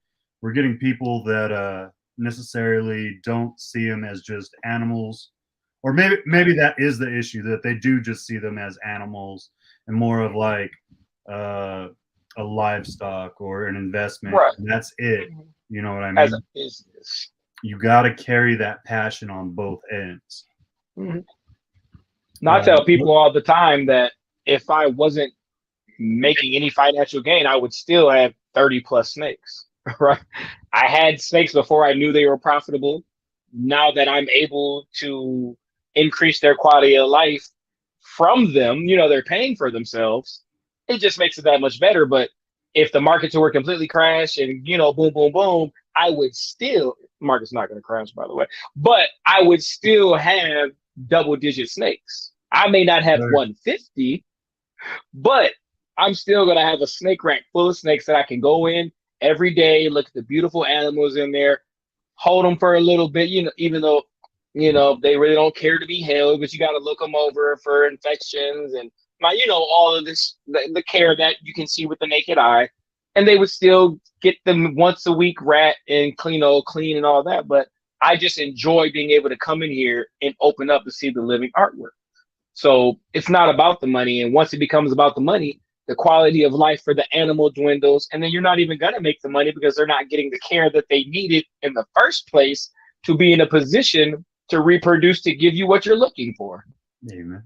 people that necessarily don't see them as just animals. Or maybe that is the issue, that they do just see them as animals and more of like a livestock or an investment. Right. And that's it. You know what I mean? As a business. You got to carry that passion on both ends. Mm-hmm. Now, I tell people all the time that if I wasn't making any financial gain, I would still have 30 plus snakes, right? I had snakes before I knew they were profitable. Now that I'm able to increase their quality of life from them, you know, they're paying for themselves. It just makes it that much better. But if the markets were completely crashed and, you know, boom, boom, boom, I would still, market's not going to crash, by the way, but I would still have double-digit snakes. I may not have 150, but I'm still going to have a snake rack full of snakes that I can go in every day, look at the beautiful animals in there, hold them for a little bit, you know, even though, you know, they really don't care to be held, but you got to look them over for infections and, you know, all of this, the care that you can see with the naked eye. And they would still get them once a week rat and clean and all that. But I just enjoy being able to come in here and open up to see the living artwork. So it's not about the money. And once it becomes about the money, the quality of life for the animal dwindles. And then you're not even going to make the money because they're not getting the care that they needed in the first place to be in a position to reproduce, to give you what you're looking for. Amen.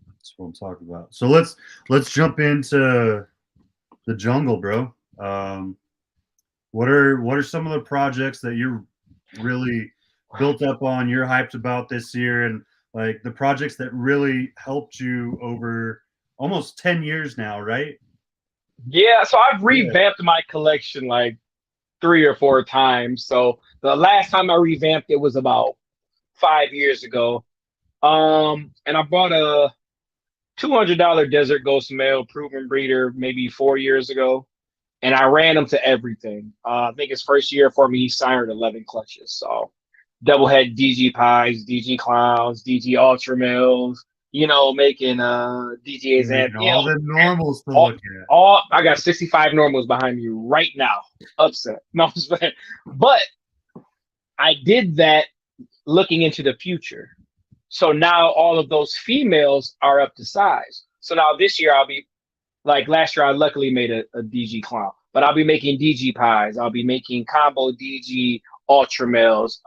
That's what I'm talking about. So let's jump into the jungle, bro. What are some of the projects that you're really built up on, you're hyped about this year, and like the projects that really helped you over almost 10 years now, right? Yeah, so I've revamped my collection like 3 or 4 times. So the last time I revamped it was about 5 years ago. And I bought a $200 Desert Ghost male proven breeder maybe 4 years ago. And I ran him to everything. I think his first year for me, he sired 11 clutches. So double head DG pies, DG clowns, DG ultra males, you know, making DGAs and all the normals to look at. I got 65 normals behind me right now. Upset. No, but I did that looking into the future. So now all of those females are up to size. So now this year I'll be, like last year I luckily made a DG clown, but I'll be making DG pies. I'll be making combo DG ultra males,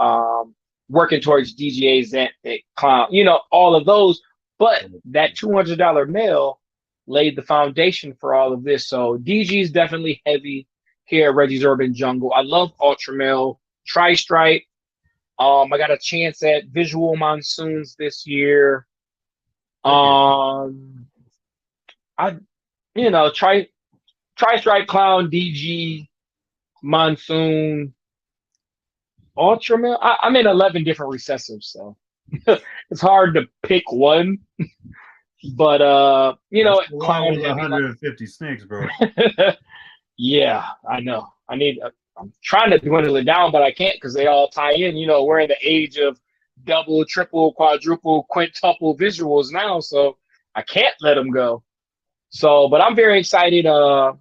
working towards DGA Xanthic clown, you know, all of those. But that $200 male laid the foundation for all of this. So DG is definitely heavy here at Reggie's Urban Jungle. I love ultra male, tri-stripe. I got a chance at visual monsoons this year. Tri-stripe clown, DG, monsoon, ultra male. I'm in 11 different recessives, so it's hard to pick one. But you know, clown 150 snakes, bro. Yeah, I know. I'm trying to dwindle it down, but I can't because they all tie in. You know, we're in the age of double, triple, quadruple, quintuple visuals now. So I can't let them go. So, but I'm very excited. I'm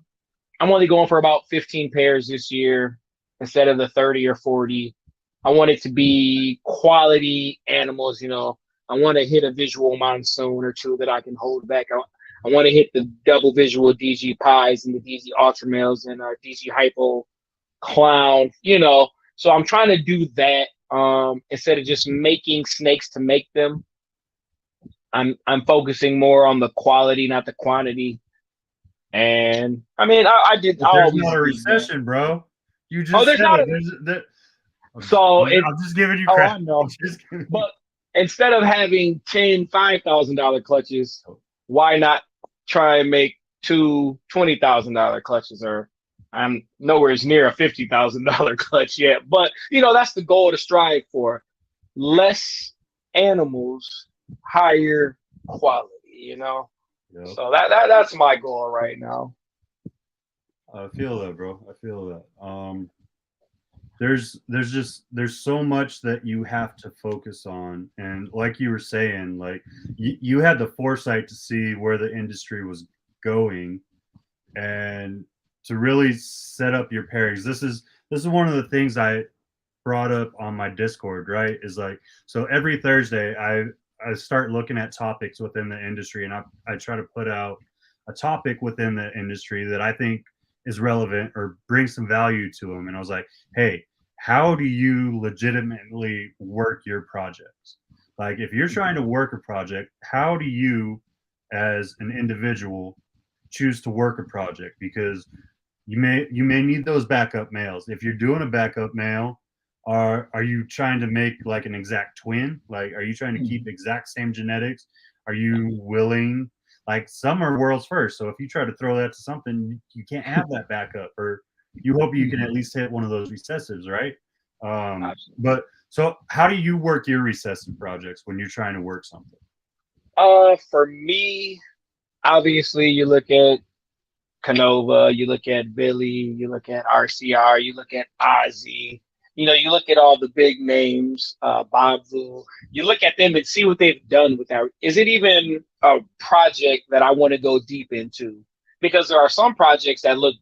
only going for about 15 pairs this year instead of the 30 or 40. I want it to be quality animals, you know. I want to hit a visual monsoon or two that I can hold back. I want to hit the double visual DG pies and the DG ultra males and DG hypo clown, you know. So I'm trying to do that instead of just making snakes to make them. I'm focusing more on the quality, not the quantity. And I mean, I did. But I there's always not a did that. recession, bro. You just Oh, there's said not. it. So I'm just giving you oh, crap. I know. I'm just giving But instead of having 10 $5,000 clutches, why not try and make two $20,000 clutches? Or I'm nowhere near a $50,000 clutch yet. But you know, that's the goal to strive for. Less animals, higher quality. You know. Yep. So that's my goal right now. I feel that, bro. I feel that. There's so much that you have to focus on, and like you were saying, like you had the foresight to see where the industry was going, and to really set up your pairings. This is one of the things I brought up on my Discord, right? Is like, so every Thursday I start looking at topics within the industry, and I try to put out a topic within the industry that I think is relevant or brings some value to them. And I was like, hey, how do you legitimately work your projects? Like, if you're trying to work a project, how do you, as an individual, choose to work a project? Because you may need those backup males. If you're doing a backup male, are you trying to make like an exact twin? Like, are you trying to keep exact same genetics? Are you willing? Like, some are world's first. So if you try to throw that to something, you can't have that backup, or you hope you can at least hit one of those recessives, right? But so how do you work your recessive projects when you're trying to work something? For me, obviously, you look at Canova, you look at Billy, you look at RCR, you look at Ozzy, you know, you look at all the big names, Bob Vu, you look at them and see what they've done with that. Is it even a project that I want to go deep into? Because there are some projects that look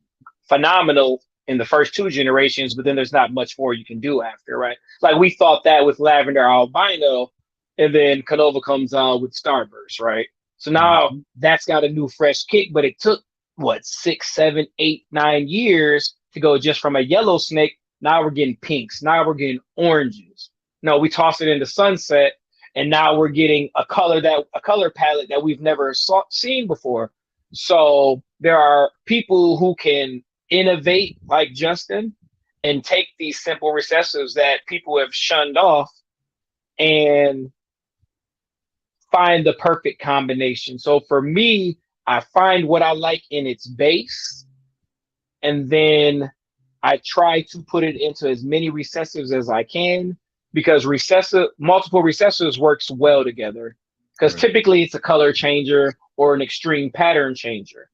phenomenal in the first two generations, but then there's not much more you can do after, right? Like we thought that with Lavender Albino, and then Canova comes out with Starburst, right? So now that's got a new fresh kick, but it took what 6, 7, 8, 9 years to go just from a yellow snake. Now we're getting pinks. Now we're getting oranges. No, we toss it into sunset, and now we're getting a color palette that we've never seen before. So there are people who can innovate like Justin and take these simple recessives that people have shunned off and find the perfect combination. So for me, I find what I like in its base, and then I try to put it into as many recessives as I can, because multiple recessives works well together, because typically it's a color changer or an extreme pattern changer.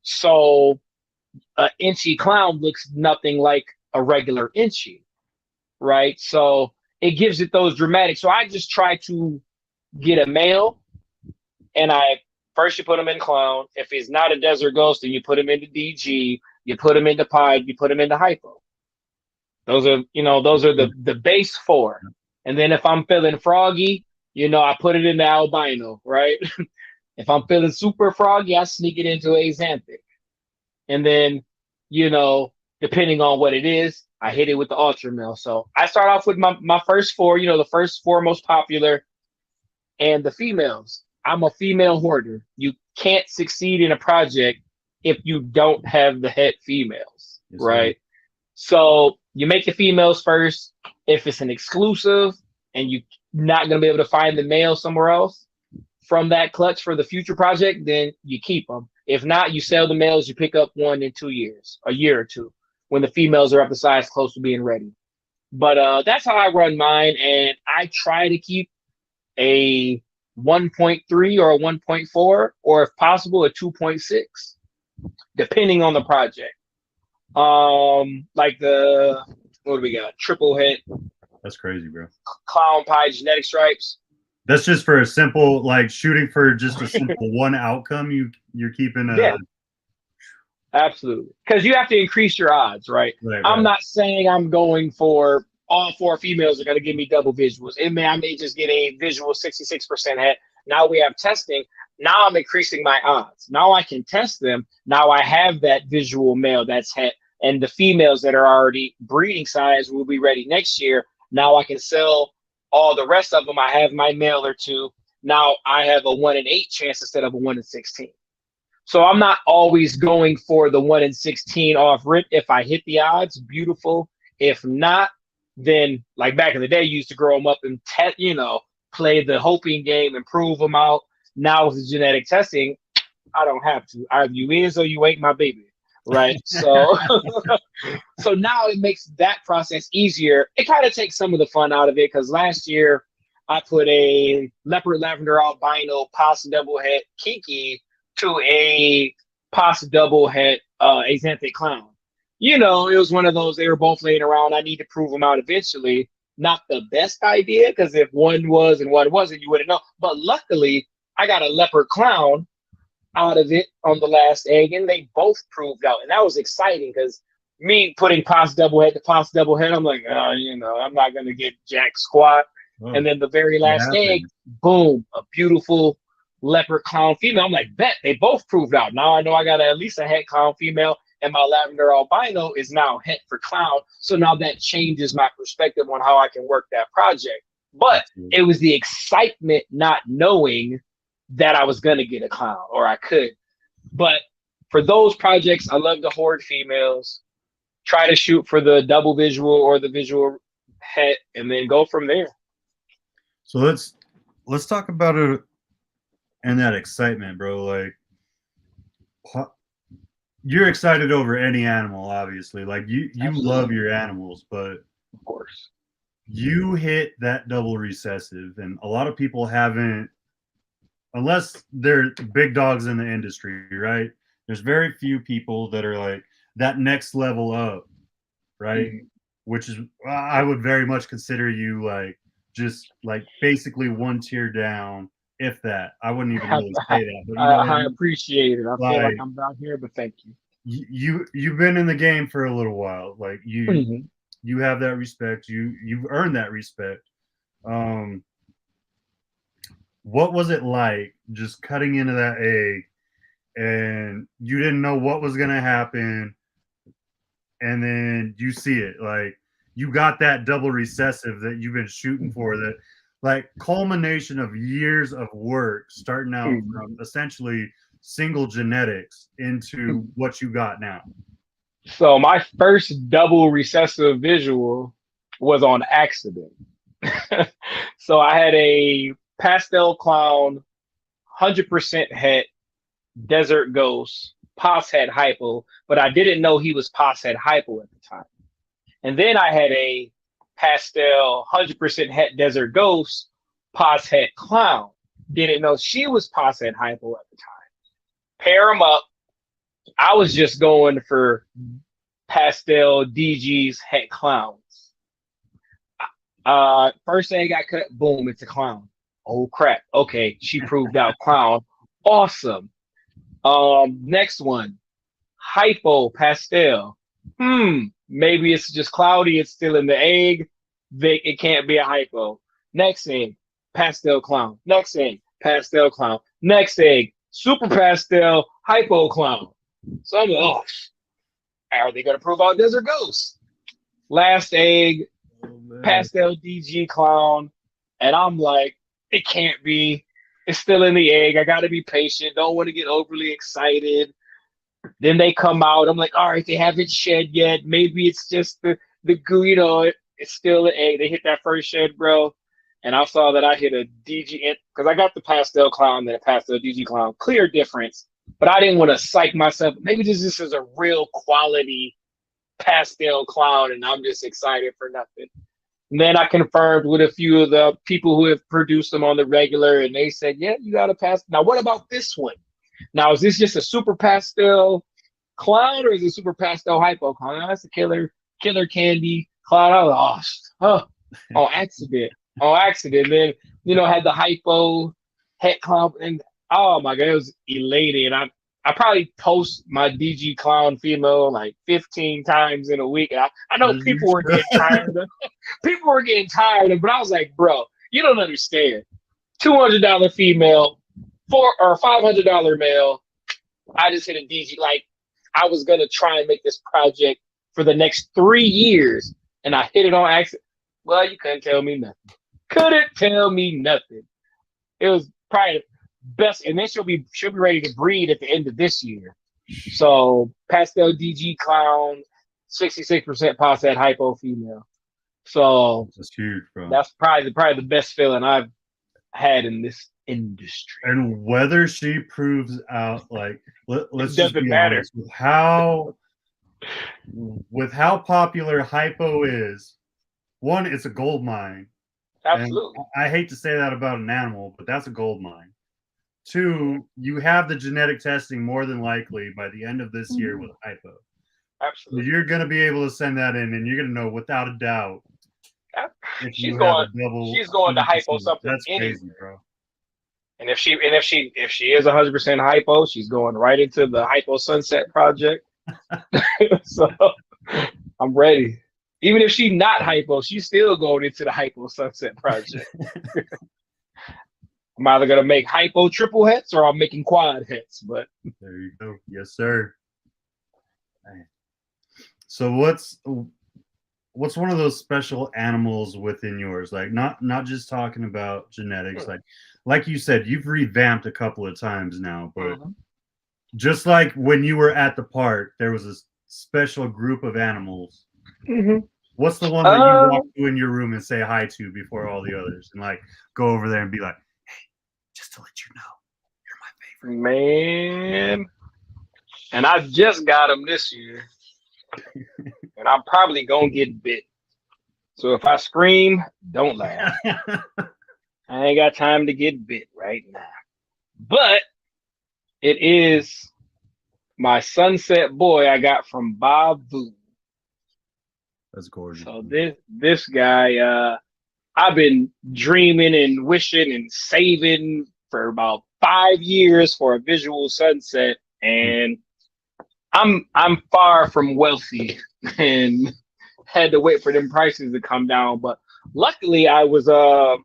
So an inchy clown looks nothing like a regular inchy, right? So it gives it those dramatic. So I just try to get a male, and first you put him in clown. If he's not a desert ghost, then you put him into DG, you put him into pied, you put him into hypo. Those are the base four. And then if I'm feeling froggy, I put it into albino, right? If I'm feeling super froggy, I sneak it into axanthic. And then, depending on what it is, I hit it with the ultra male. So I start off with my first four, the first four most popular, and the females. I'm a female hoarder. You can't succeed in a project if you don't have the head females, right? So you make the females first. If it's an exclusive and you're not going to be able to find the male somewhere else from that clutch for the future project, then you keep them. If not, you sell the males, you pick up one in 2 years, a year or two, when the females are up the size close to being ready. But that's how I run mine, and I try to keep a 1.3 or a 1.4, or if possible, a 2.6, depending on the project. Like what do we got? Triple head. That's crazy, bro. Clown pie genetic stripes. That's just for a simple, like shooting for just a simple one outcome. You're keeping a Yeah, absolutely. Because you have to increase your odds, right? right, I'm right. not saying I'm going for all four females are going to give me double visuals. I may just get a visual 66% hit. Now we have testing. Now I'm increasing my odds. Now I can test them. Now I have that visual male that's hit. And the females that are already breeding size will be ready next year. Now I can sell all the rest of them. I have my male or two. Now I have a 1 in 8 chance instead of a 1 in 16. So I'm not always going for the 1 in 16 off rip. If I hit the odds, beautiful. If not, then like back in the day, you used to grow them up and play the hoping game and prove them out. Now with the genetic testing, I don't have to. Either you is or you ain't my baby, right? So, so now it makes that process easier. It kind of takes some of the fun out of it because last year I put a leopard lavender albino pasta double head kinky to a pasta double head axanthic clown. It was one of those, they were both laying around. I need to prove them out eventually. Not the best idea, because if one was and one wasn't, you wouldn't know. But luckily, I got a leopard clown out of it on the last egg, and they both proved out. And that was exciting because me putting pasta double head to pasta double head, I'm like, I'm not going to get jack squat. Oh, And then the very last egg, boom, a beautiful leopard clown female. I'm like, bet they both proved out. Now I know I got at least a het clown female, and my lavender albino is now het for clown. So now that changes my perspective on how I can work that project. But it was the excitement not knowing that I was going to get a clown, or I could. But for those projects, I love to hoard females, try to shoot for the double visual or the visual het, and then go from there. So let's talk about it and that excitement, bro. Like, you're excited over any animal, obviously. Like you love your animals, but of course, you hit that double recessive, and a lot of people haven't, unless they're big dogs in the industry, right? There's very few people that are like that next level up, right? Mm-hmm. Which is, I would very much consider you like just like basically one tier down, if that. I wouldn't even really say that. But I appreciate it. I feel like I'm down here, but thank you. You've been in the game for a little while. Like you have that respect. You've earned that respect. What was it like just cutting into that egg and you didn't know what was gonna happen, and then you see it, like you got that double recessive that you've been shooting for, that like culmination of years of work, starting out from essentially single genetics into what you got now? So my first double recessive visual was on accident. So I had a pastel clown, 100% het, desert ghost, pos het hypo, but I didn't know he was pos het hypo at the time. And then I had a pastel 100% het desert ghost, pos het clown. Didn't know she was pos het hypo at the time. Pair them up. I was just going for pastel DG's het clowns. First egg I cut, boom, it's a clown. Oh crap. Okay, she proved out clown. Awesome. Next one, hypo pastel. Maybe it's just cloudy, it's still in the egg. It can't be a hypo. Next egg, pastel clown. Next egg, pastel clown. Next egg, super pastel, hypo clown. So I'm like, oh, are they gonna prove out desert ghost? Last egg, pastel DG clown. And I'm like, it can't be. It's still in the egg. I gotta be patient. Don't want to get overly excited. Then they come out. I'm like, all right, they haven't shed yet. Maybe it's just the goo, it's still an egg. They hit that first shed, bro. And I saw that I hit a DG, because I got the pastel clown and a pastel DG clown. Clear difference. But I didn't want to psych myself. Maybe this is a real quality pastel clown, and I'm just excited for nothing. And then I confirmed with a few of the people who have produced them on the regular, and they said, yeah, you got a pastel. Now, what about this one? Now, is this just a super pastel clown, or is it super pastel hypo clown? Now, that's a killer candy clown. I was on accident. on accident. Then, had the hypo head clown, and oh my god, it was elated. I probably post my DG clown female like 15 times in a week. And I know As you people were getting tired of people were getting tired of, but I was like, bro, you don't understand. $200 female, $500 male. I just hit a DG. Like, I was gonna try and make this project for the next 3 years, and I hit it on accident. Well, you couldn't tell me nothing. Couldn't tell me nothing. It was probably best, and then she'll be ready to breed at the end of this year. So pastel DG clown, 66% posset hypo female. So That's huge, bro. that's probably the best feeling I've had in this industry. And whether she proves out, like, let's just doesn't be matter. honest with how popular hypo is. One, it's a gold mine. Absolutely. And I hate to say that about an animal, but that's a gold mine. Two, you have the genetic testing more than likely by the end of this year with hypo. Absolutely. So you're going to be able to send that in, and you're going to know without a doubt if she's you going. have a double. She's going to hypo something. That's crazy, bro. And if she is 100% hypo, she's going right into the hypo sunset project. So I'm ready. Even if she's not hypo, she's still going into the hypo sunset project. I'm either gonna make hypo triple hets or I'm making quad hets. But there you go. Yes, sir. So what's one of those special animals within yours? Like, not just talking about genetics, like you said, you've revamped a couple of times now, but just like when you were at the park, there was a special group of animals. What's the one that you walk to in your room and say hi to before all the others, and like go over there and be like, hey, just to let you know, you're my favorite. Man. And I just got him this year. And I'm probably gonna get bit. So if I scream, don't laugh. I ain't got time to get bit right now. But it is my sunset boy I got from Bob Vu. That's gorgeous. So this guy, I've been dreaming and wishing and saving for about 5 years for a visual sunset, and I'm far from wealthy and had to wait for them prices to come down. But luckily, I was allowed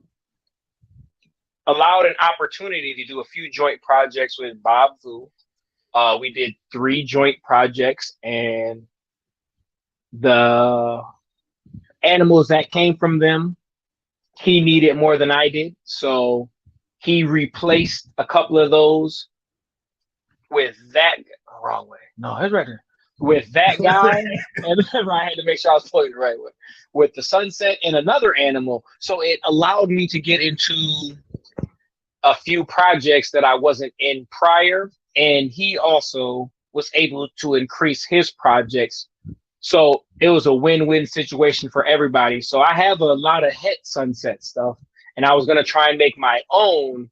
an opportunity to do a few joint projects with Bob Vu. We did 3 joint projects, and the animals that came from them, he needed more than I did. So he replaced a couple of those with that wrong way. No, it's right there. With that guy, and I had to make sure I was pointing the right way. With the sunset and another animal. So it allowed me to get into a few projects that I wasn't in prior. And he also was able to increase his projects. So it was a win-win situation for everybody. So I have a lot of het sunset stuff, and I was going to try and make my own,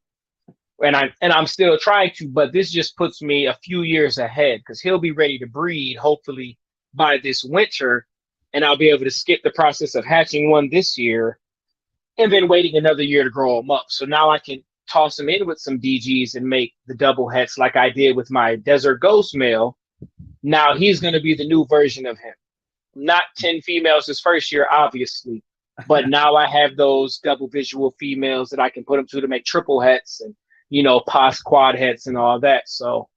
and I'm still trying to, but this just puts me a few years ahead because he'll be ready to breed hopefully by this winter, and I'll be able to skip the process of hatching one this year and then waiting another year to grow them up. So now I can toss them in with some DGs and make the double hets like I did with my Desert Ghost male. Now he's going to be the new version of him. Not 10 females his first year, obviously, but now I have those double visual females that I can put them to make triple hets and, pos quad hets and all that. So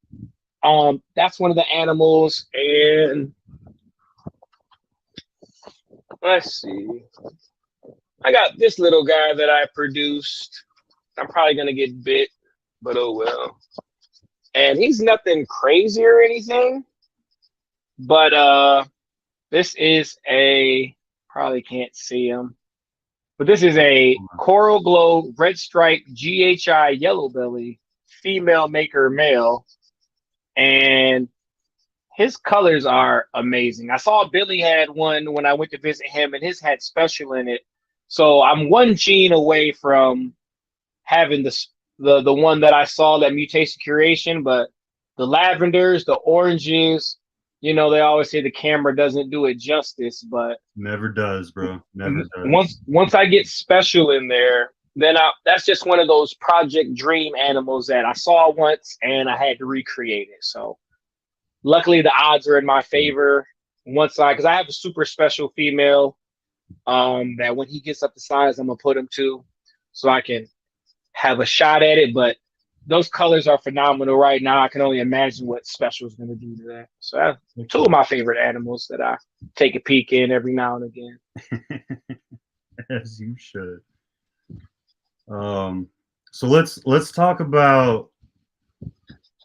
that's one of the animals. And let's see. I got this little guy that I produced. I'm probably going to get bit, but oh well. And he's nothing crazy or anything, but this is probably can't see him, but this is a coral glow red stripe GHI yellow belly female maker male, and his colors are amazing. I saw Billy had one when I went to visit him, and his had special in it. So I'm one gene away from having the one that I saw, that mutation curation, but the lavenders, the oranges, You know, they always say the camera doesn't do it justice, but Never does, bro. Never does. once I get special in there, then that's just one of those project dream animals that I saw once and I had to recreate it. So luckily the odds are in my favor because I have a super special female that when he gets up to size, I'm gonna put him to so I can have a shot at it. But those colors are phenomenal right now. I can only imagine what special is going to do to that. So that's two of my favorite animals that I take a peek in every now and again. As you should. So let's talk about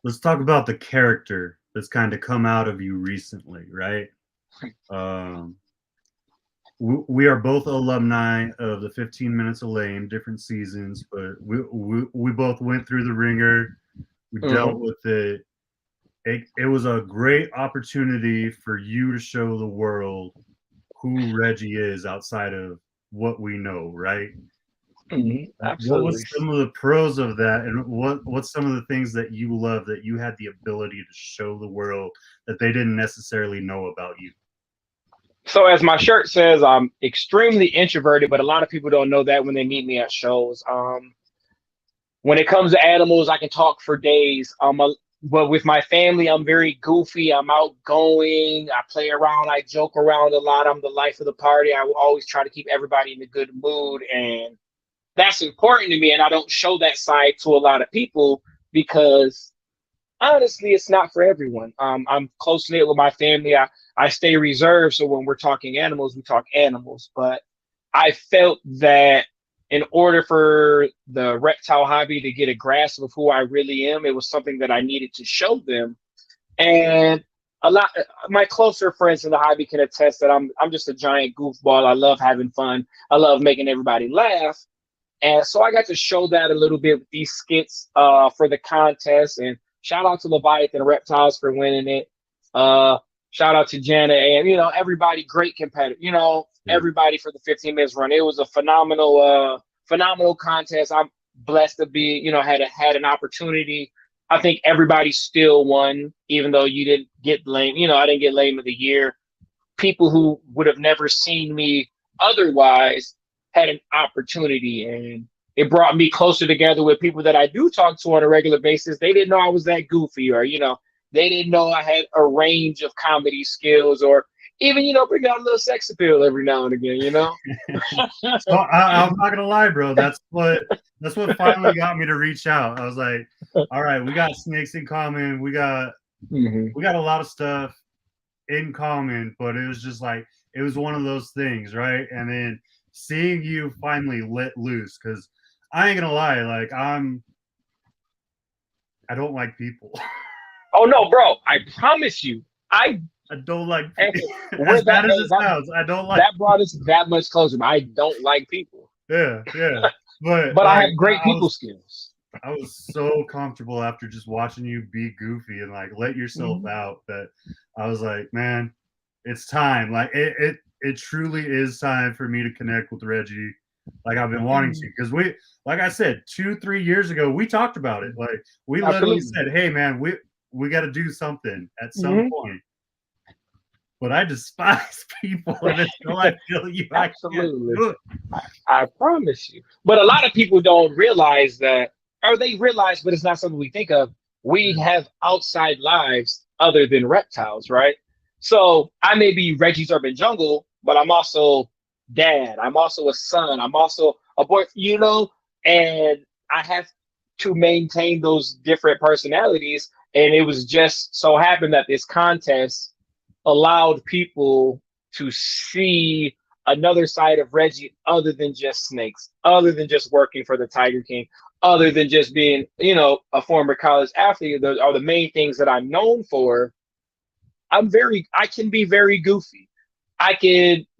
the character that's kind of come out of you recently, right? We are both alumni of the 15 Minutes of Lame, different seasons, but we both went through the ringer. We dealt with it. It was a great opportunity for you to show the world who Reggie is outside of what we know, right? Absolutely. What was some of the pros of that, and what's some of the things that you love that you had the ability to show the world that they didn't necessarily know about you? So as my shirt says, I'm extremely introverted, but a lot of people don't know that when they meet me at shows. When it comes to animals, I can talk for days. But with my family, I'm very goofy. I'm outgoing. I play around. I joke around a lot. I'm the life of the party. I will always try to keep everybody in a good mood. And that's important to me. And I don't show that side to a lot of people because honestly, it's not for everyone. I'm close-knit with my family. I stay reserved. So when we're talking animals, we talk animals. But I felt that in order for the reptile hobby to get a grasp of who I really am, it was something that I needed to show them. And a lot my closer friends in the hobby can attest that I'm just a giant goofball. I love having fun. I love making everybody laugh. And so I got to show that a little bit with these skits for the contest. And shout out to Leviathan Reptiles for winning it. Shout out to Jana and, everybody, great competitor. Everybody for the 15 minutes run. It was a phenomenal contest. I'm blessed to be, had an opportunity. I think everybody still won, even though you didn't get lame. I didn't get lame of the year. People who would have never seen me otherwise had an opportunity, and it brought me closer together with people that I do talk to on a regular basis. They didn't know I was that goofy, or, they didn't know I had a range of comedy skills, or even, bring out a little sex appeal every now and again, So I'm not gonna lie, bro. That's what finally got me to reach out. I was like, all right, we got snakes in common. We got a lot of stuff in common, but it was just like, it was one of those things, right? And then seeing you finally let loose, because I ain't gonna lie, like I don't like people. Oh no, bro! I promise you, I don't like people. As bad as it sounds, I don't like. That brought us that much closer. I don't like people. Yeah, but I have great people skills. I was so comfortable after just watching you be goofy and like let yourself out that I was like, man, it's time. Like it truly is time for me to connect with Reggie. Like I've been wanting to, because like I said, 2-3 years ago, we talked about it. Like we literally said, hey man, we got to do something at some point. But I despise people, and until I feel you, absolutely. I promise you. But a lot of people don't realize that, or they realize, but it's not something we think of. We have outside lives other than reptiles, right? So I may be Reggie's Urban Jungle, but I'm also dad. I'm also a son. I'm also a boy, and I have to maintain those different personalities. And it was just so happened that this contest allowed people to see another side of Reggie other than just snakes, other than just working for the Tiger King, other than just being, a former college athlete. Those are the main things that I'm known for. I can be very goofy. I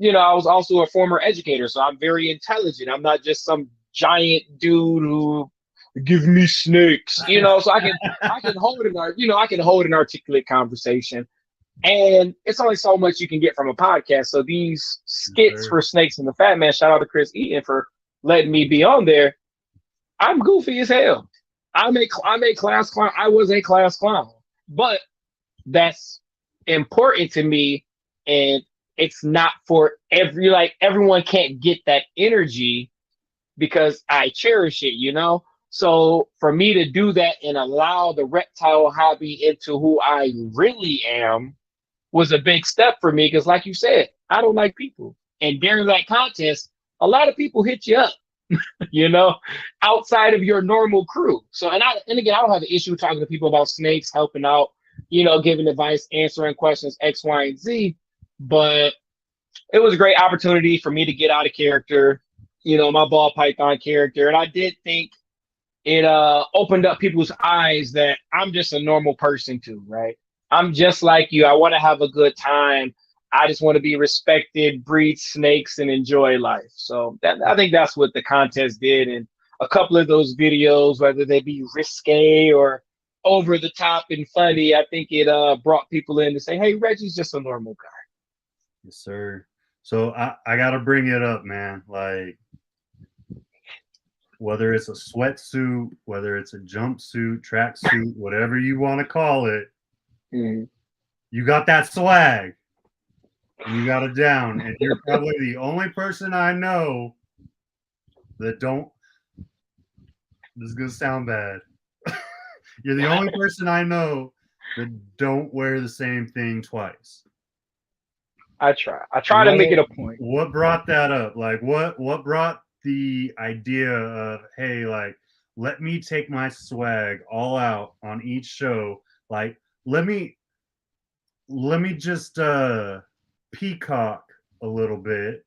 was also a former educator, so I'm very intelligent. I'm not just some giant dude who give me snakes, so I can hold an articulate conversation. And it's only so much you can get from a podcast. So these skits for Snakes and the Fat Man, shout out to Chris Eaton for letting me be on there. I'm goofy as hell. I'm a class clown. I was a class clown, but that's important to me, and it's not for everyone can't get that energy because I cherish it, you know? So for me to do that and allow the reptile hobby into who I really am was a big step for me because, like you said, I don't like people. And during that contest, a lot of people hit you up, you know, outside of your normal crew. So, and again, I don't have an issue talking to people about snakes, helping out, you know, giving advice, answering questions, X, Y, and Z. But it was a great opportunity for me to get out of character, you know, my ball python character. And I did think it opened up people's eyes that I'm just a normal person too, right? I'm just like you. I want to have a good time. I just want to be respected, breed snakes, and enjoy life. So I think that's what the contest did. And a couple of those videos, whether they be risque or over the top and funny, I think it brought people in to say, hey, Reggie's just a normal guy. Yes, sir. So I got to bring it up, man. Like, whether it's a sweatsuit, whether it's a jumpsuit, tracksuit, whatever you want to call it, you got that swag. And you got it down. And you're probably the only person I know that don't. This is going to sound bad. You're the only person I know that don't wear the same thing twice. I try to make it a point. What brought that up? Like, what brought the idea of, hey, like, let me take my swag all out on each show. Like, let me just peacock a little bit,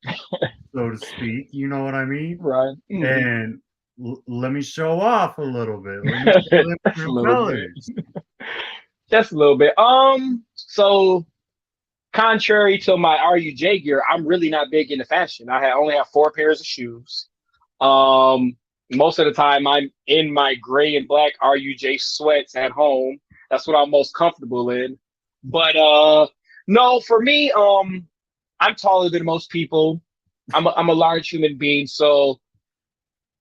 so to speak. You know what I mean? Right. And let me show off a little bit. Let me show them true colors. Just a little bit. So contrary to my RUJ gear, I'm really not big into fashion. Only have 4 pairs of shoes. Most of the time I'm in my gray and black RUJ sweats at home. That's what I'm most comfortable in. But no, for me, I'm taller than most people. I'm a large human being, so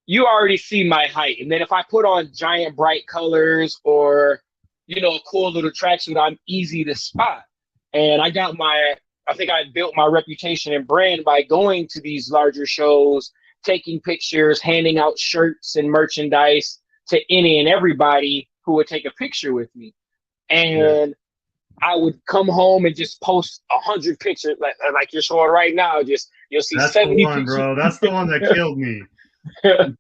you already see my height. And then if I put on giant bright colors or, you know, a cool little tracksuit, I'm easy to spot. And I think I built my reputation and brand by going to these larger shows, taking pictures, handing out shirts and merchandise to any and everybody who would take a picture with me. And I would come home and just post 100 pictures like you're showing right now. Just you'll see That's 70 the one, pictures. bro. That's the one that killed me.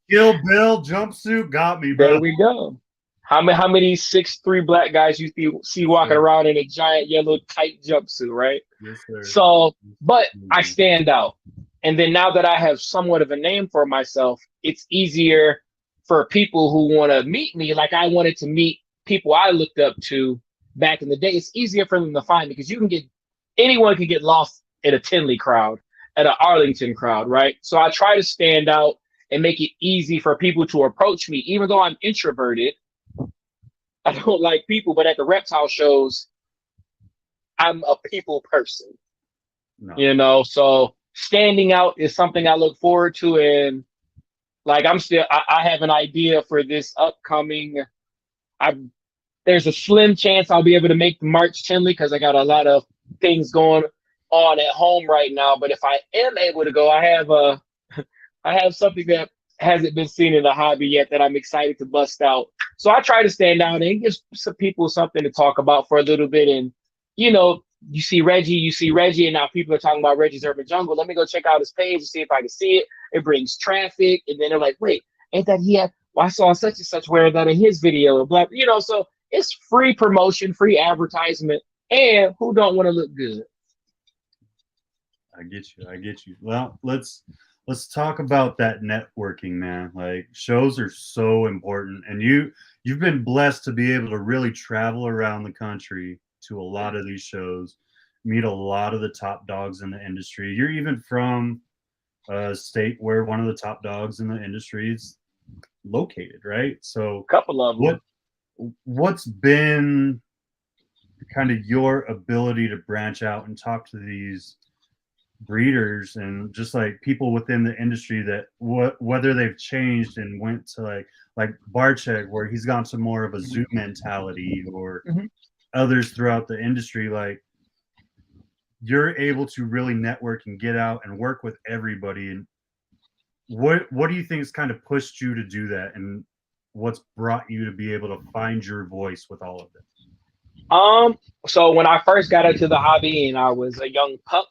Kill Bill jumpsuit got me, bro. There we go. How many 6'3" black guys you see walking around in a giant yellow tight jumpsuit, right? Yes, sir. So, but I stand out. And then now that I have somewhat of a name for myself, it's easier for people who want to meet me. Like I wanted to meet people I looked up to back in the day. It's easier for them to find because anyone can get lost in a Tinley crowd, at an Arlington crowd, right? So I try to stand out and make it easy for people to approach me, even though I'm introverted. I don't like people, but at the reptile shows, I'm a people person. No. You know, so standing out is something I look forward to. And like I have an idea for this upcoming. There's a slim chance I'll be able to make the March Tinley because I got a lot of things going on at home right now. But if I am able to go, I have something that hasn't been seen in the hobby yet that I'm excited to bust out. So I try to stand out and give some people something to talk about for a little bit. And, you know, you see Reggie, and now people are talking about Reggie's Urban Jungle. Let me go check out his page and see if I can see it. It brings traffic. And then they're like, wait, ain't that I saw such and such wearing that in his video. And blah, you know, so it's free promotion, free advertisement, and who don't want to look good? I get you. Well, let's talk about that networking, man. Like shows are so important, and you've been blessed to be able to really travel around the country to a lot of these shows, meet a lot of the top dogs in the industry. You're even from a state where one of the top dogs in the industry is located, right? So a couple of them. What's been kind of your ability to branch out and talk to these breeders and just like people within the industry that whether they've changed and went to like Barchek, where he's gone to more of a zoo mentality, or others throughout the industry? Like you're able to really network and get out and work with everybody. And what do you think has kind of pushed you to do that, and what's brought you to be able to find your voice with all of it? So when I first got into the hobby and I was a young pup,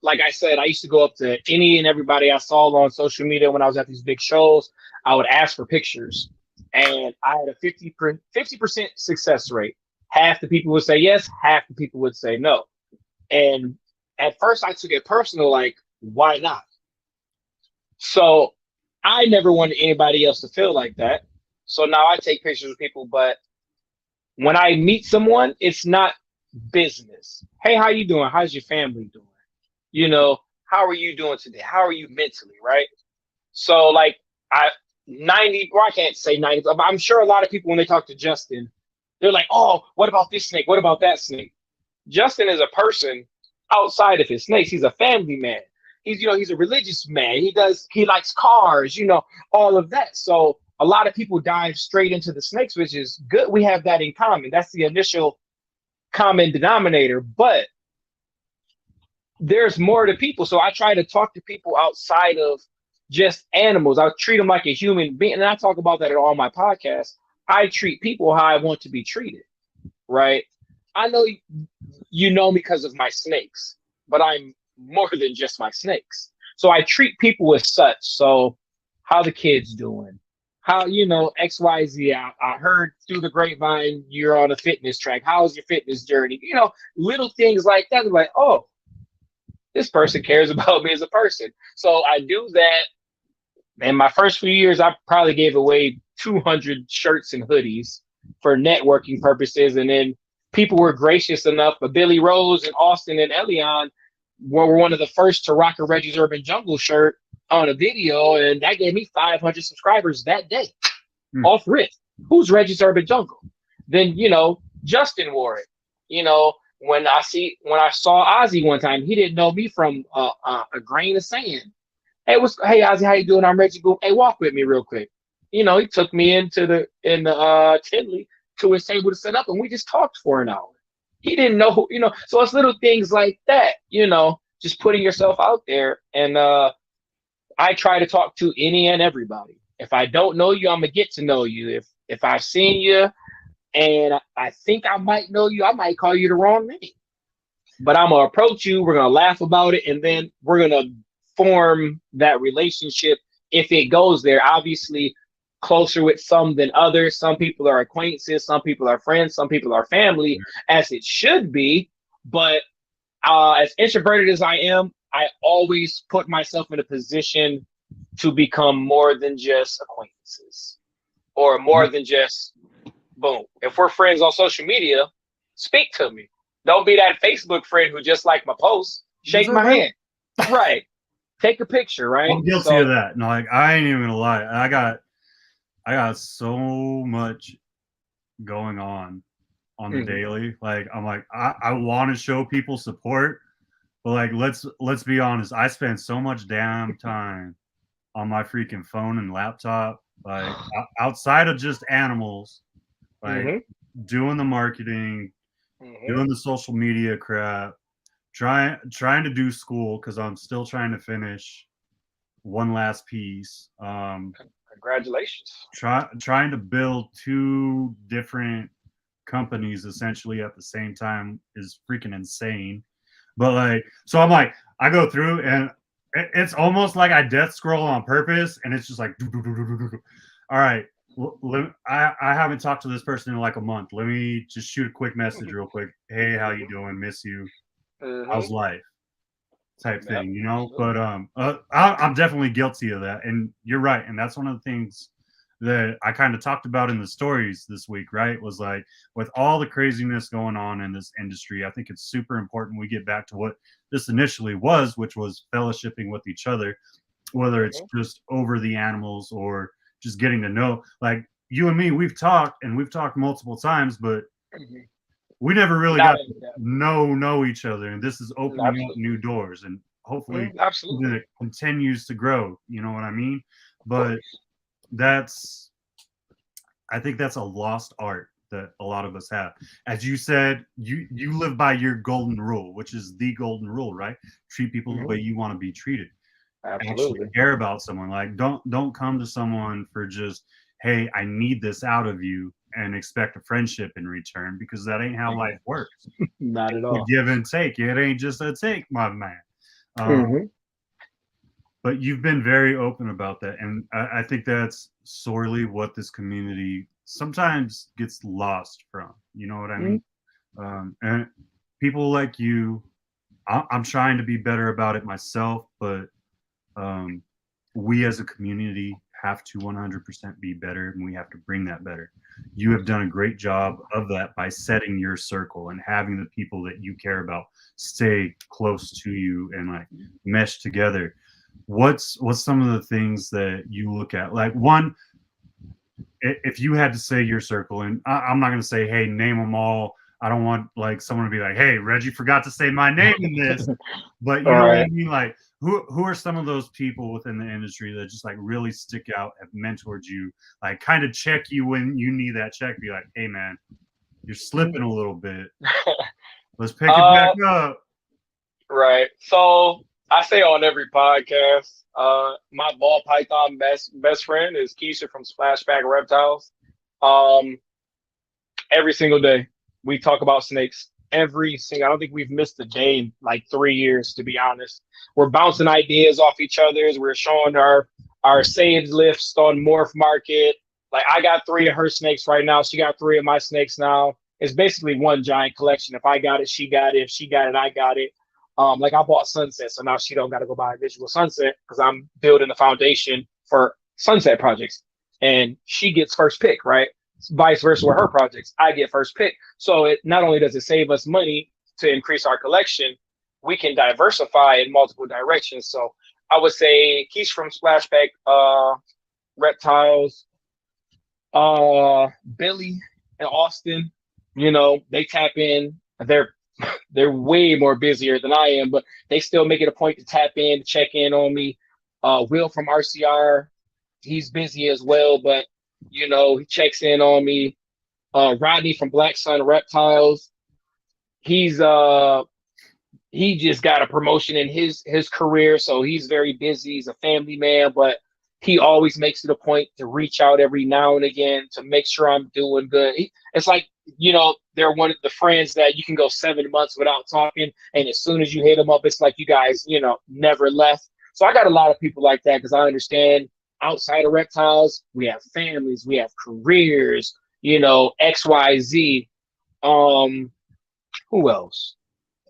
like I said, I used to go up to any and everybody I saw on social media when I was at these big shows. I would ask for pictures, and I had a 50% success rate. Half the people would say yes, half the people would say no. And at first I took it personal, like, why not? So I never wanted anybody else to feel like that. So now I take pictures of people, but when I meet someone, it's not business. Hey, how you doing? How's your family doing? You know, how are you doing today? How are you mentally, right? So like I 90, or I can't say 90, but I'm sure a lot of people when they talk to Justin, they're like, oh, what about this snake? What about that snake? Justin is a person outside of his snakes. He's a family man. He's a religious man. He likes cars, all of that. So a lot of people dive straight into the snakes, which is good. We have that in common. That's the initial common denominator, but there's more to people. So I try to talk to people outside of just animals. I treat them like a human being. And I talk about that in all my podcasts. I treat people how I want to be treated, right? I know you know me because of my snakes, but I'm more than just my snakes. So I treat people as such. So how the kids doing? How, XYZ, I heard through the grapevine you're on a fitness track. How's your fitness journey? Little things like that. Like, oh, this person cares about me as a person. So I do that. In my first few years, I probably gave away 200 shirts and hoodies for networking purposes. And then people were gracious enough. But Billy Rose and Austin and Elion were one of the first to rock a Reggie's Urban Jungle shirt on a video. And that gave me 500 subscribers that day off rip. Who's Reggie's Urban Jungle? Then, Justin wore it. When I saw Ozzy one time, he didn't know me from a grain of sand. Hey, Ozzy, how you doing? I'm Reggie. Boom. Hey, walk with me real quick. He took me into the Tinley to his table to set up, and we just talked for an hour. He didn't know, so it's little things like that, just putting yourself out there. And I try to talk to any and everybody. If I don't know you, I'm gonna get to know you. If I've seen you and I think I might know you, I might call you the wrong name. But I'm gonna approach you, we're gonna laugh about it, and then we're gonna form that relationship if it goes there. Obviously, closer with some than others. Some people are acquaintances, some people are friends, some people are family, as it should be. But as introverted as I am, I always put myself in a position to become more than just acquaintances or more than just boom. If we're friends on social media, speak to me. Don't be that Facebook friend who just liked my post. Shake my hand. Right. Take a picture, right? I'm guilty of that. No, like I ain't even gonna lie. I got so much going on the daily. Like I'm like, I want to show people support, but like let's be honest. I spend so much damn time on my freaking phone and laptop, like outside of just animals, like doing the marketing, doing the social media crap, trying to do school because I'm still trying to finish one last piece. Congratulations. Trying to build two different companies essentially at the same time is freaking insane. But like, so I'm like, I go through and it's almost like I death scroll on purpose, and it's just like, all right, I haven't talked to this person in like a month. Let me just shoot a quick message real quick. Hey, how you doing? Miss you. How's life? Type thing, But I'm definitely guilty of that, and you're right. And that's one of the things that I kind of talked about in the stories this week, right? Was like, with all the craziness going on in this industry, I think it's super important we get back to what this initially was, which was fellowshipping with each other, whether it's just over the animals or just getting to know. Like you and me, we've talked multiple times, but we never really got to know each other, and this is opening up new doors, and hopefully it continues to grow. You know what I mean? But I think that's a lost art that a lot of us have. As you said, you live by your golden rule, which is the golden rule, right? Treat people the way you want to be treated. Absolutely. Actually care about someone. Like don't come to someone for just, hey, I need this out of you and expect a friendship in return, because that ain't how life works. Not at It's all. a give and take. It ain't just a take, my man. But you've been very open about that, and I think that's sorely what this community sometimes gets lost from. You know what I mean? And people like you, I'm trying to be better about it myself, but we as a community have to 100% be better, and we have to bring that better. You have done a great job of that by setting your circle and having the people that you care about stay close to you and like mesh together. What's some of the things that you look at? Like, one, if you had to say your circle, and I'm not going to say, hey, name them all. I don't want like someone to be like, hey, Reggie forgot to say my name in this. But you know what I mean? Like, who are some of those people within the industry that just like really stick out, have mentored you, like kind of check you when you need that check, be like, hey man, you're slipping a little bit. Let's pick it back up. Right. So I say on every podcast, my ball python best friend is Keisha from Splashback Reptiles. Every single day we talk about snakes. I don't think we've missed a day in like 3 years, to be honest. We're bouncing ideas off each other's. We're showing our saved lifts on MORPHMARKET. Like, I got 3 of her snakes right now. She got 3 of my snakes now. It's basically one giant collection. If I got it, she got it. If she got it, I got it. Like, I bought Sunset, so now she don't got to go buy a visual Sunset because I'm building the foundation for Sunset projects. And she gets first pick, right? Vice versa with her projects. I get first pick. So it not only does it save us money to increase our collection, we can diversify in multiple directions. So I would say Keisha from Splashback Reptiles, Billy and Austin, you know, they tap in. They're way more busier than I am, but they still make it a point to tap in, to check in on me. Will from RCR, he's busy as well, but you know, he checks in on me. Rodney from Black Sun Reptiles, he just got a promotion in his career, so he's very busy. He's a family man, but he always makes it a point to reach out every now and again to make sure I'm doing good. It's like, you know, they're one of the friends that you can go 7 months without talking, and as soon as you hit them up, it's like you guys, you know, never left. So I got a lot of people like that because I understand outside of reptiles, we have families, we have careers, you know, XYZ. Who else?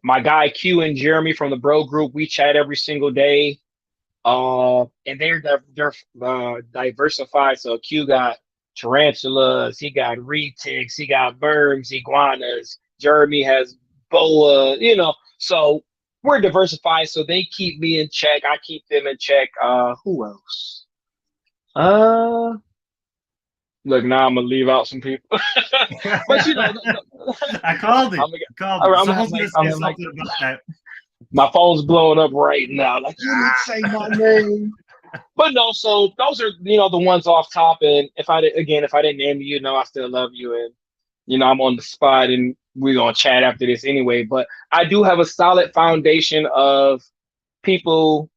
My guy Q and Jeremy from the Bro Group, we chat every single day. And they're diversified. So Q got tarantulas, he got retics, he got worms, iguanas. Jeremy has boa, you know. So we're diversified. So they keep me in check. I keep them in check. Who else? Look, now I'm gonna leave out some people. But you know, I called it. Someone's gonna say something about that. My phone's blowing up right now. Like, you didn't say my name. But no, so those are, you know, the ones off top. And if I didn't name you, you know, I still love you. And, you know, I'm on the spot and we're going to chat after this anyway. But I do have a solid foundation of people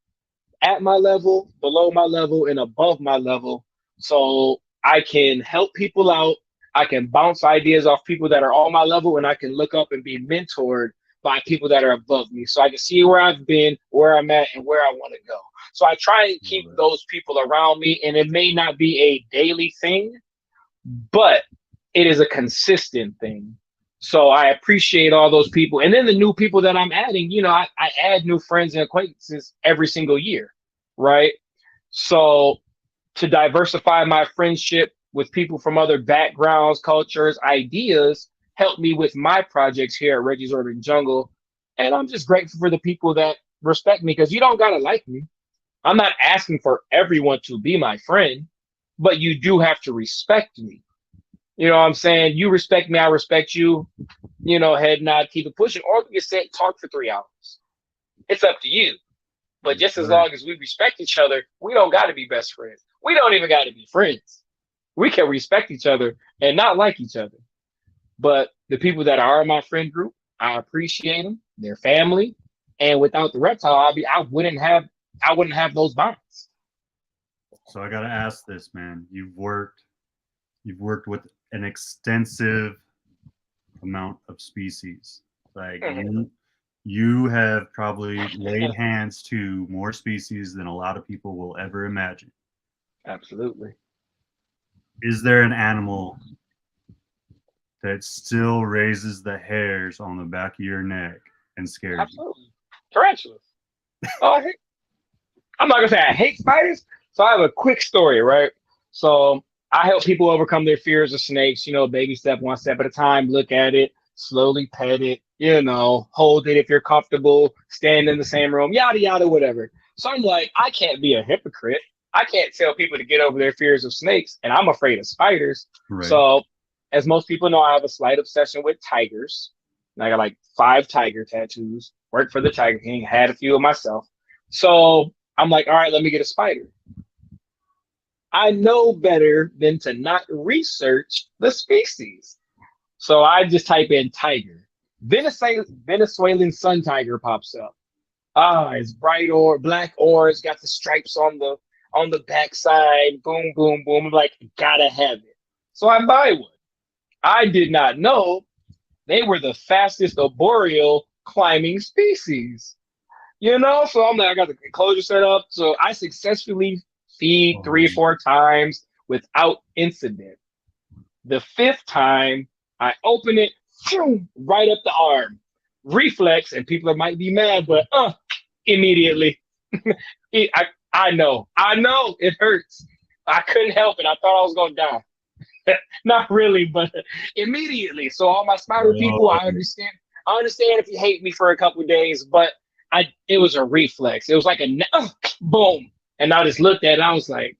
at my level, below my level, and above my level. So I can help people out. I can bounce ideas off people that are on my level, and I can look up and be mentored by people that are above me. So I can see where I've been, where I'm at, and where I want to go. So I try and keep those people around me, and it may not be a daily thing, but it is a consistent thing. So I appreciate all those people. And then the new people that I'm adding, you know, I add new friends and acquaintances every single year, right? So to diversify my friendship with people from other backgrounds, cultures, ideas, help me with my projects here at Reggie's Urban Jungle. And I'm just grateful for the people that respect me, because you don't got to like me. I'm not asking for everyone to be my friend, but you do have to respect me. You know what I'm saying? You respect me, I respect you. You know, head nod, keep it pushing. Or we can sit, talk for 3 hours. It's up to you. But just as long as we respect each other, we don't got to be best friends. We don't even got to be friends. We can respect each other and not like each other. But the people that are in my friend group, I appreciate them, their family, and without the reptile hobby, I wouldn't have those bonds. So I gotta ask this, man. You've worked with an extensive amount of species. Like you have probably laid hands to more species than a lot of people will ever imagine. Absolutely. Is there an animal that still raises the hairs on the back of your neck and scares you? Absolutely. Tarantulas. Oh, I'm not gonna say I hate spiders. So I have a quick story, right? So I help people overcome their fears of snakes, baby step, one step at a time, look at it, slowly pet it, hold it if you're comfortable, stand in the same room, yada, yada, whatever. So I'm like, I can't be a hypocrite. I can't tell people to get over their fears of snakes, and I'm afraid of spiders. Right. So as most people know, I have a slight obsession with tigers. And I got like 5 tiger tattoos, worked for the Tiger King, had a few of myself. So I'm like, all right, let me get a spider. I know better than to not research the species. So I just type in tiger. Venezuelan sun tiger pops up. It's bright or black orange, got the stripes on the backside. Boom, boom, boom. I'm like, gotta have it. So I buy one. I did not know they were the fastest arboreal climbing species. So I'm like, I got the enclosure set up. So I successfully feed 3 or 4 times without incident. The 5th time, I open it, right up the arm. Reflex, and people might be mad, but immediately. I know it hurts. I couldn't help it. I thought I was going to die. Not really, but immediately. So all my spider people, I understand if you hate me for a couple of days, but it was a reflex. It was like a boom. And I just looked at it. I was like,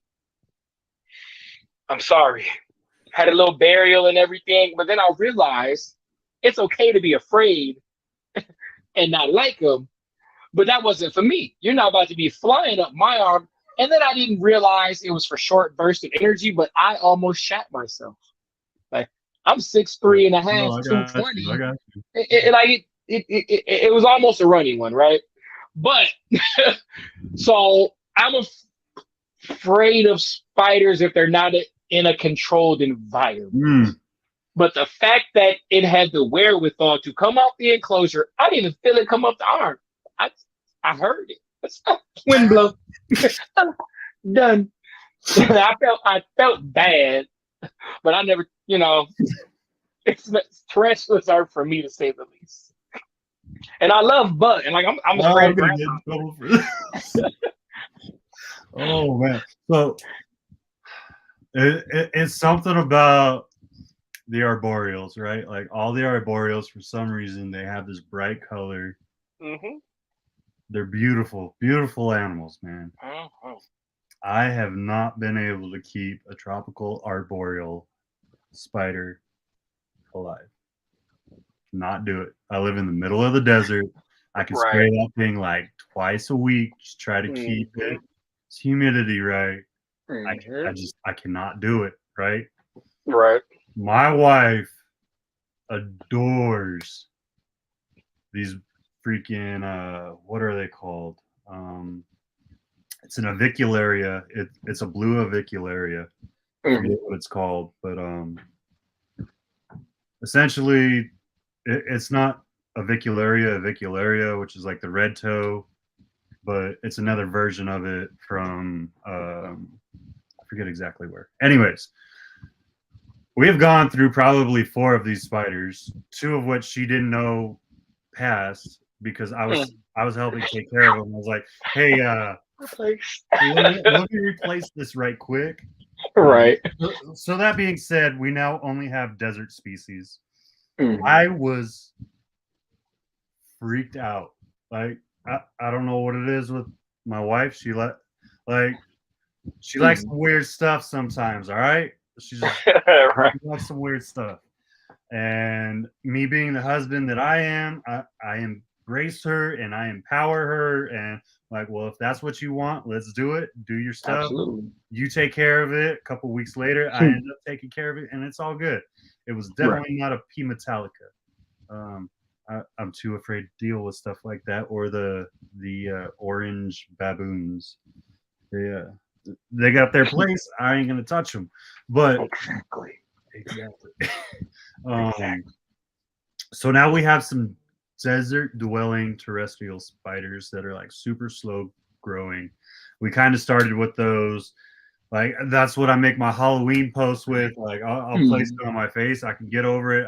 I'm sorry. Had a little burial and everything. But then I realized it's okay to be afraid and not like them. But that wasn't for me. You're not about to be flying up my arm. And then I didn't realize it was for short bursts of energy, but I almost shat myself. Like, I'm 6'3" and a half, 220. I got you. It was almost a running one, right? But so I'm afraid of spiders if they're not in a controlled environment. But the fact that it had the wherewithal to come out the enclosure, I didn't even feel it come up the arm. I heard it. Wind blow. Done. I felt bad, but I never, tarantulas are for me, to say the least. And I love bugs, and like I'm afraid of grasshoppers. Oh man! So it's something about the arboreals, right? Like all the arboreals, for some reason, they have this bright color. Mm-hmm. They're beautiful, beautiful animals, man. Mm-hmm. I have not been able to keep a tropical arboreal spider alive. Not do it. I live in the middle of the desert. I can spray that thing like twice a week. Just try to keep its humidity right. I cannot do it. Right. Right. My wife adores these freaking what are they called? It's an avicularia. It's a blue avicularia. I forget what it's called, but essentially it's not avicularia, which is like the red toe, but it's another version of it from I forget exactly where. Anyways, we have gone through probably 4 of these spiders, 2 of which she didn't know passed because I was helping take care of them. I was like, hey, let me replace this right quick. Right. So that being said, we now only have desert species. I was freaked out. Like I don't know what it is with my wife. She likes some weird stuff sometimes. All right, she likes some weird stuff. And me being the husband that I am, I embrace her and I empower her. And like, well, if that's what you want, let's do it. Do your stuff. Absolutely. You take care of it. A couple weeks later, I end up taking care of it, and it's all good. It was definitely not a P Metallica. I'm too afraid to deal with stuff like that, or the orange baboons. They got their place. I ain't gonna touch them. But Exactly. Exactly. So now we have some desert dwelling terrestrial spiders that are like super slow growing. We kind of started with those. Like that's what I make my Halloween post with. Like I'll place it on my face. I can get over it.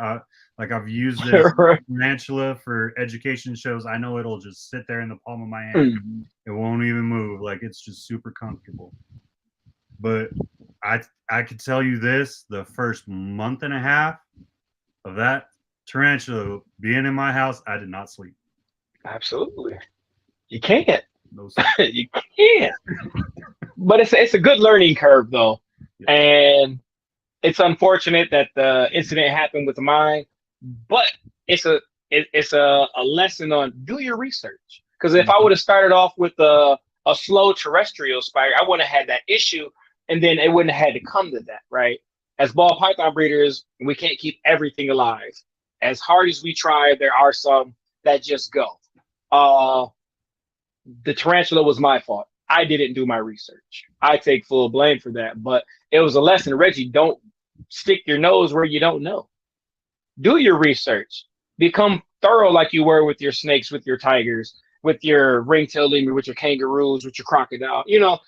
Like I've used this tarantula for education shows. I know it'll just sit there in the palm of my hand. It won't even move. Like it's just super comfortable. But I could tell you this: the first month and a half of that tarantula being in my house, I did not sleep. Absolutely, you can't. No sleep. You can't. But it's a good learning curve though, and it's unfortunate that the incident happened with mine. But it's a lesson on do your research. Because if I would have started off with a slow terrestrial spider, I wouldn't have had that issue, and then it wouldn't have had to come to that, right? As ball python breeders, we can't keep everything alive. As hard as we try, there are some that just go. The tarantula was my fault. I didn't do my research. I take full blame for that. But it was a lesson, Reggie, don't stick your nose where you don't know. Do your research. Become thorough like you were with your snakes, with your tigers, with your ring-tailed lemur, with your kangaroos, with your crocodile. You know,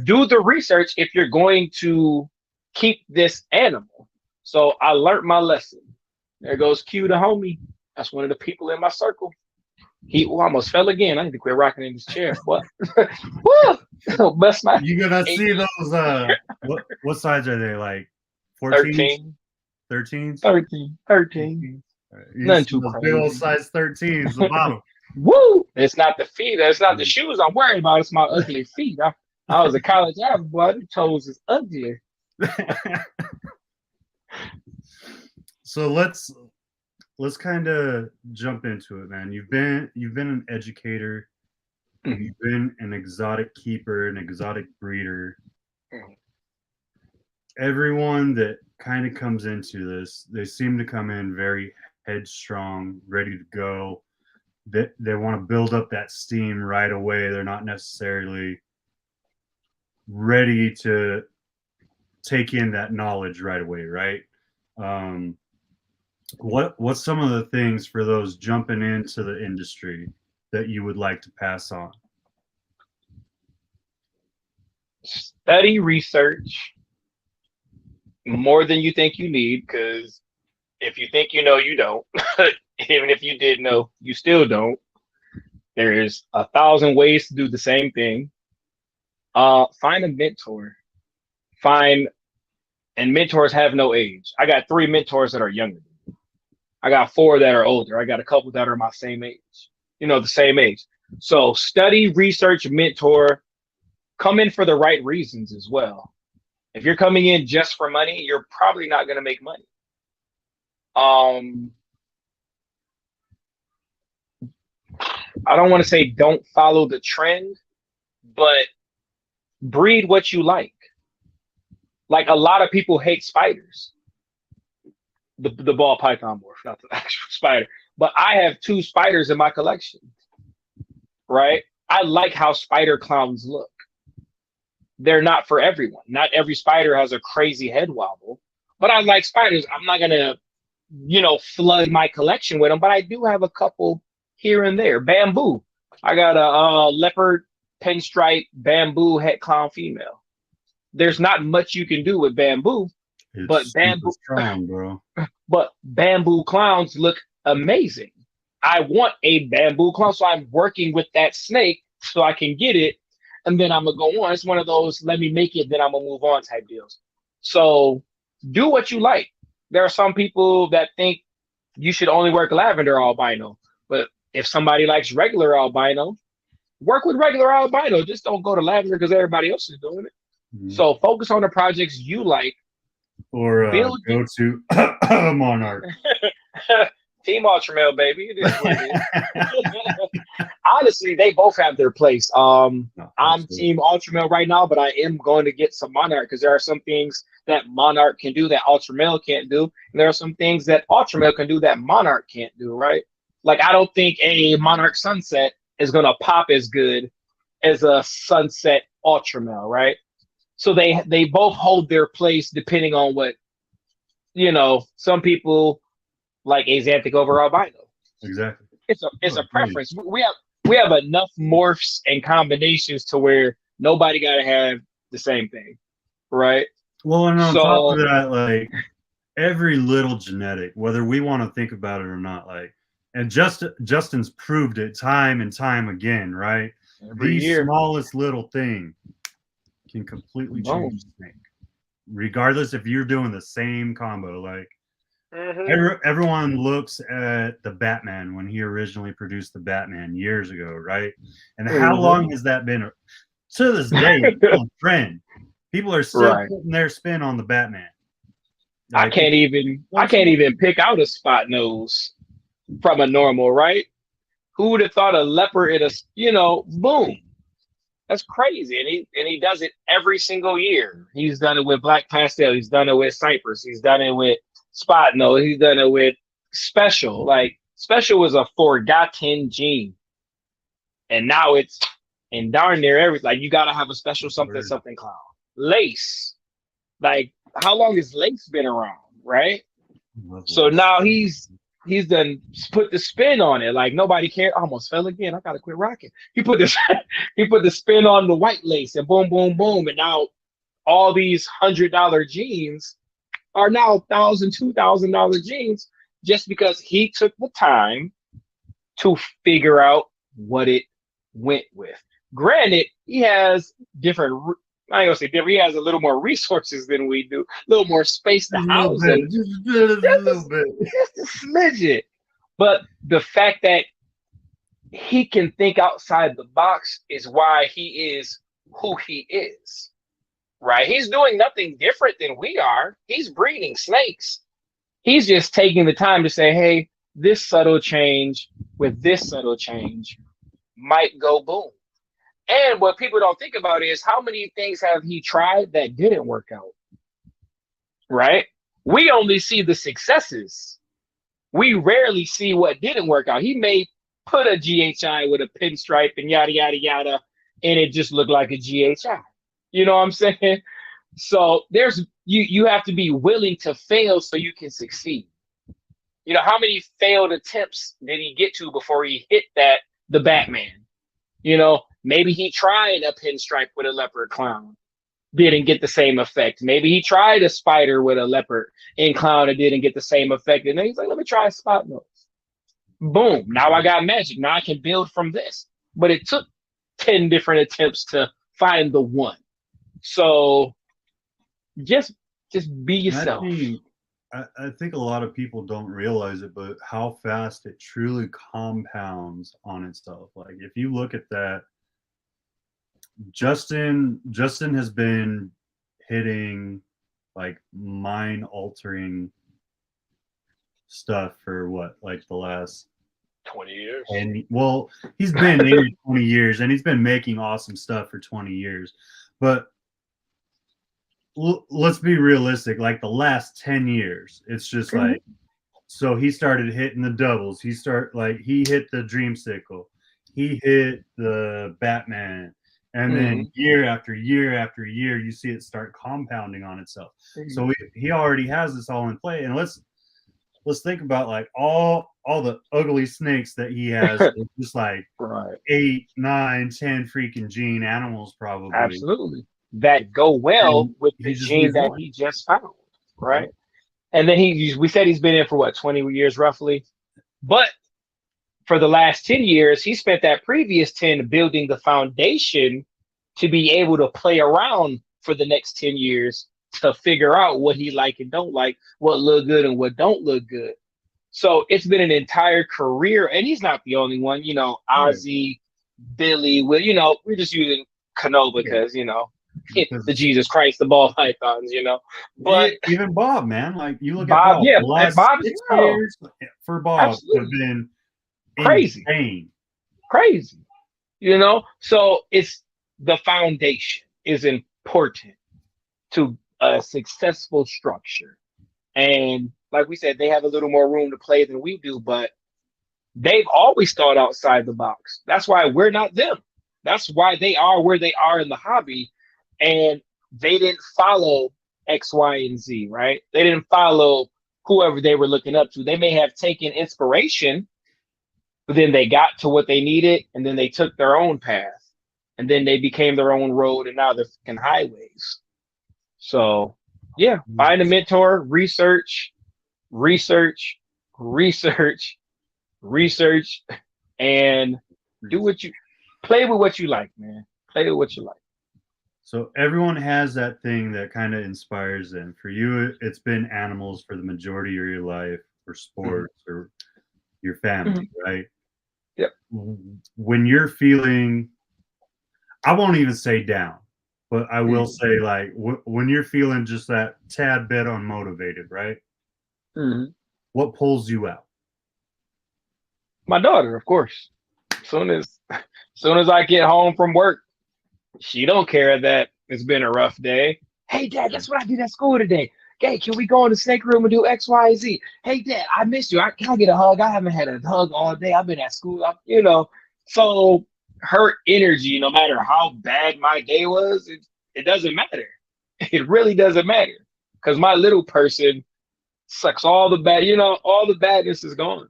do the research if you're going to keep this animal. So I learned my lesson. There goes Q, the homie. That's one of the people in my circle. He almost fell again. I need to quit rocking in this chair. What? Best my You're gonna see those. What size are they? Like 14? 13? 13. None too crazy. Big old size 13s. The bottom. Woo! It's not the feet. It's not the shoes I'm worried about. It's my ugly feet. I was a college athlete, boy. The toes is ugly. So let's kind of jump into it, man. You've been an educator, you've been an exotic keeper, an exotic breeder. Everyone that kind of comes into this, they seem to come in very headstrong, ready to go. They want to build up that steam right away. They're not necessarily ready to take in that knowledge right away, right? What's some of the things for those jumping into the industry that you would like to pass on? Study, research more than you think you need, because if you think you know, you don't. Even if you did know, you still don't. There's 1,000 ways to do the same thing. Find a mentor. And mentors have no age. I got 3 mentors that are younger than me. I got 4 that are older. I got a couple that are my same age. You know, the same age. So study, research, mentor. Come in for the right reasons as well. If you're coming in just for money, you're probably not going to make money. I don't want to say don't follow the trend, but breed what you like. Like a lot of people hate spiders. The ball python morph, not the actual spider. But I have 2 spiders in my collection, right? I like how spider clowns look. They're not for everyone. Not every spider has a crazy head wobble, but I like spiders. I'm not going to, flood my collection with them, but I do have a couple here and there. Bamboo. I got a leopard pinstripe bamboo head clown female. There's not much you can do with bamboo, but bamboo strong, bro. But bamboo clowns look amazing. I want a bamboo clown, so I'm working with that snake so I can get it, and then I'm gonna go on. It's one of those let me make it, then I'm gonna move on type deals. So do what you like. There are some people that think you should only work lavender albino, but if somebody likes regular albino, work with regular albino. Just don't go to lavender because everybody else is doing it. Mm-hmm. So focus on the projects you like. Or go to Monarch. Team Ultramel, baby. It is what it is. I honestly, they both have their place. No, I'm absolutely. team Ultramel right now, but I am going to get some Monarch because there are some things that Monarch can do that Ultramel can't do. And there are some things that Ultramel can do that Monarch can't do, right? Like, I don't think a Monarch Sunset is going to pop as good as a Sunset Ultramel, right? So they both hold their place depending on what, some people like Axanthic over albino. Exactly. It's Oh, a preference. We have enough morphs and combinations to where nobody got to have the same thing, right? Well, and on top of So that, like every little genetic, whether we want to think about it or not, like, and Justin's proved it time and time again, right? every The year, smallest little thing can completely change boom. the snake, regardless if you're doing the same combo. Like Mm-hmm. everyone looks at the Batman when he originally produced the Batman years ago, right? And how Mm-hmm. long has that been? To this day, it's still a trend. People are still Right. putting their spin on the Batman. I Like, can't even I can't even pick out a spot nose from a normal, right? Who would have thought a leopard boom. That's crazy. And he does it every single year. He's done it with black pastel, he's done it with cypress, he's done it with spot nose, he's done it with special. Like special was a forgotten gene. And now it's in darn near everything. Like you gotta have a special something something clown. Lace. Like how long has lace been around, right? So now he's done put the spin on it. Like nobody cared. I almost fell again. I gotta quit rocking. He put this he put the spin on the white lace and boom, boom, boom. And now all these $100 jeans are now $1,000, $2,000 jeans just because he took the time to figure out what it went with. Granted, he has different. I ain't gonna say different. He has a little more resources than we do, a little more space to just a little house bit, them. just a little bit. Just a smidget. But the fact that he can think outside the box is why he is who he is, right? He's doing nothing different than we are. He's breeding snakes. He's just taking the time to say, hey, this subtle change with this subtle change might go boom. And what people don't think about is how many things have he tried that didn't work out, right? We only see the successes. We rarely see what didn't work out. He may put a GHI with a pinstripe and yada, yada, yada, and it just looked like a GHI. You know what I'm saying? So you have to be willing to fail so you can succeed. How many failed attempts did he get to before he hit the Batman? Maybe he tried a pinstripe with a leopard clown, didn't get the same effect. Maybe he tried a spider with a leopard and clown and didn't get the same effect. And then he's like, let me try a spot nose. Boom. Now I got magic. Now I can build from this. But it took 10 different attempts to find the one. So just be yourself. I think a lot of people don't realize it, but how fast it truly compounds on itself. Like if you look at that, Justin has been hitting like mind altering stuff for what, like the last 20 years. And well, he's been in it 20 years and he's been making awesome stuff for 20 years. But let's be realistic, like the last 10 years, it's just like, so he started hitting the doubles. He hit the Dreamsicle. He hit the Batman. And then year after year after year, you see it start compounding on itself. So he already has this all in play. And let's think about like all the ugly snakes that he has. Just like 8, 9, 10 freaking gene animals probably. Absolutely. That go well with the gene that he just found, right? And then we said he's been in for what, 20 years roughly? But for the last 10 years, he spent that previous 10 building the foundation to be able to play around for the next 10 years to figure out what he like and don't like, what look good and what don't look good. So it's been an entire career, and he's not the only one. Ozzy, Billy, we're just using Cano because, the Jesus Christ, the ball pythons, But even Bob, man, like you look Bob, at Bob, yeah, the last Bob 6 years for Bob have been crazy. insane. Crazy. So it's the foundation is important to a successful structure. And like we said, they have a little more room to play than we do, but they've always thought outside the box. That's why we're not them. That's why they are where they are in the hobby. And they didn't follow X, Y, and Z, right? They didn't follow whoever they were looking up to. They may have taken inspiration, but then they got to what they needed, and then they took their own path. And then they became their own road, and now they're fucking highways. So, yeah, find a mentor, research, and play with what you like, man. Play with what you like. So everyone has that thing that kind of inspires them. For you, it's been animals for the majority of your life, or sports, or your family, right? Yep. When you're feeling, I won't even say down, but I will say like when you're feeling just that tad bit unmotivated, right? What pulls you out? My daughter, of course. Soon as I get home from work, she don't care that it's been a rough day. Hey, Dad, guess what I did at school today? Hey, can we go in the snake room and do X, Y, Z? Hey, Dad, I missed you. Can I get a hug? I haven't had a hug all day. I've been at school, So her energy, no matter how bad my day was, it doesn't matter. It really doesn't matter, because my little person sucks all the bad. All the badness is gone.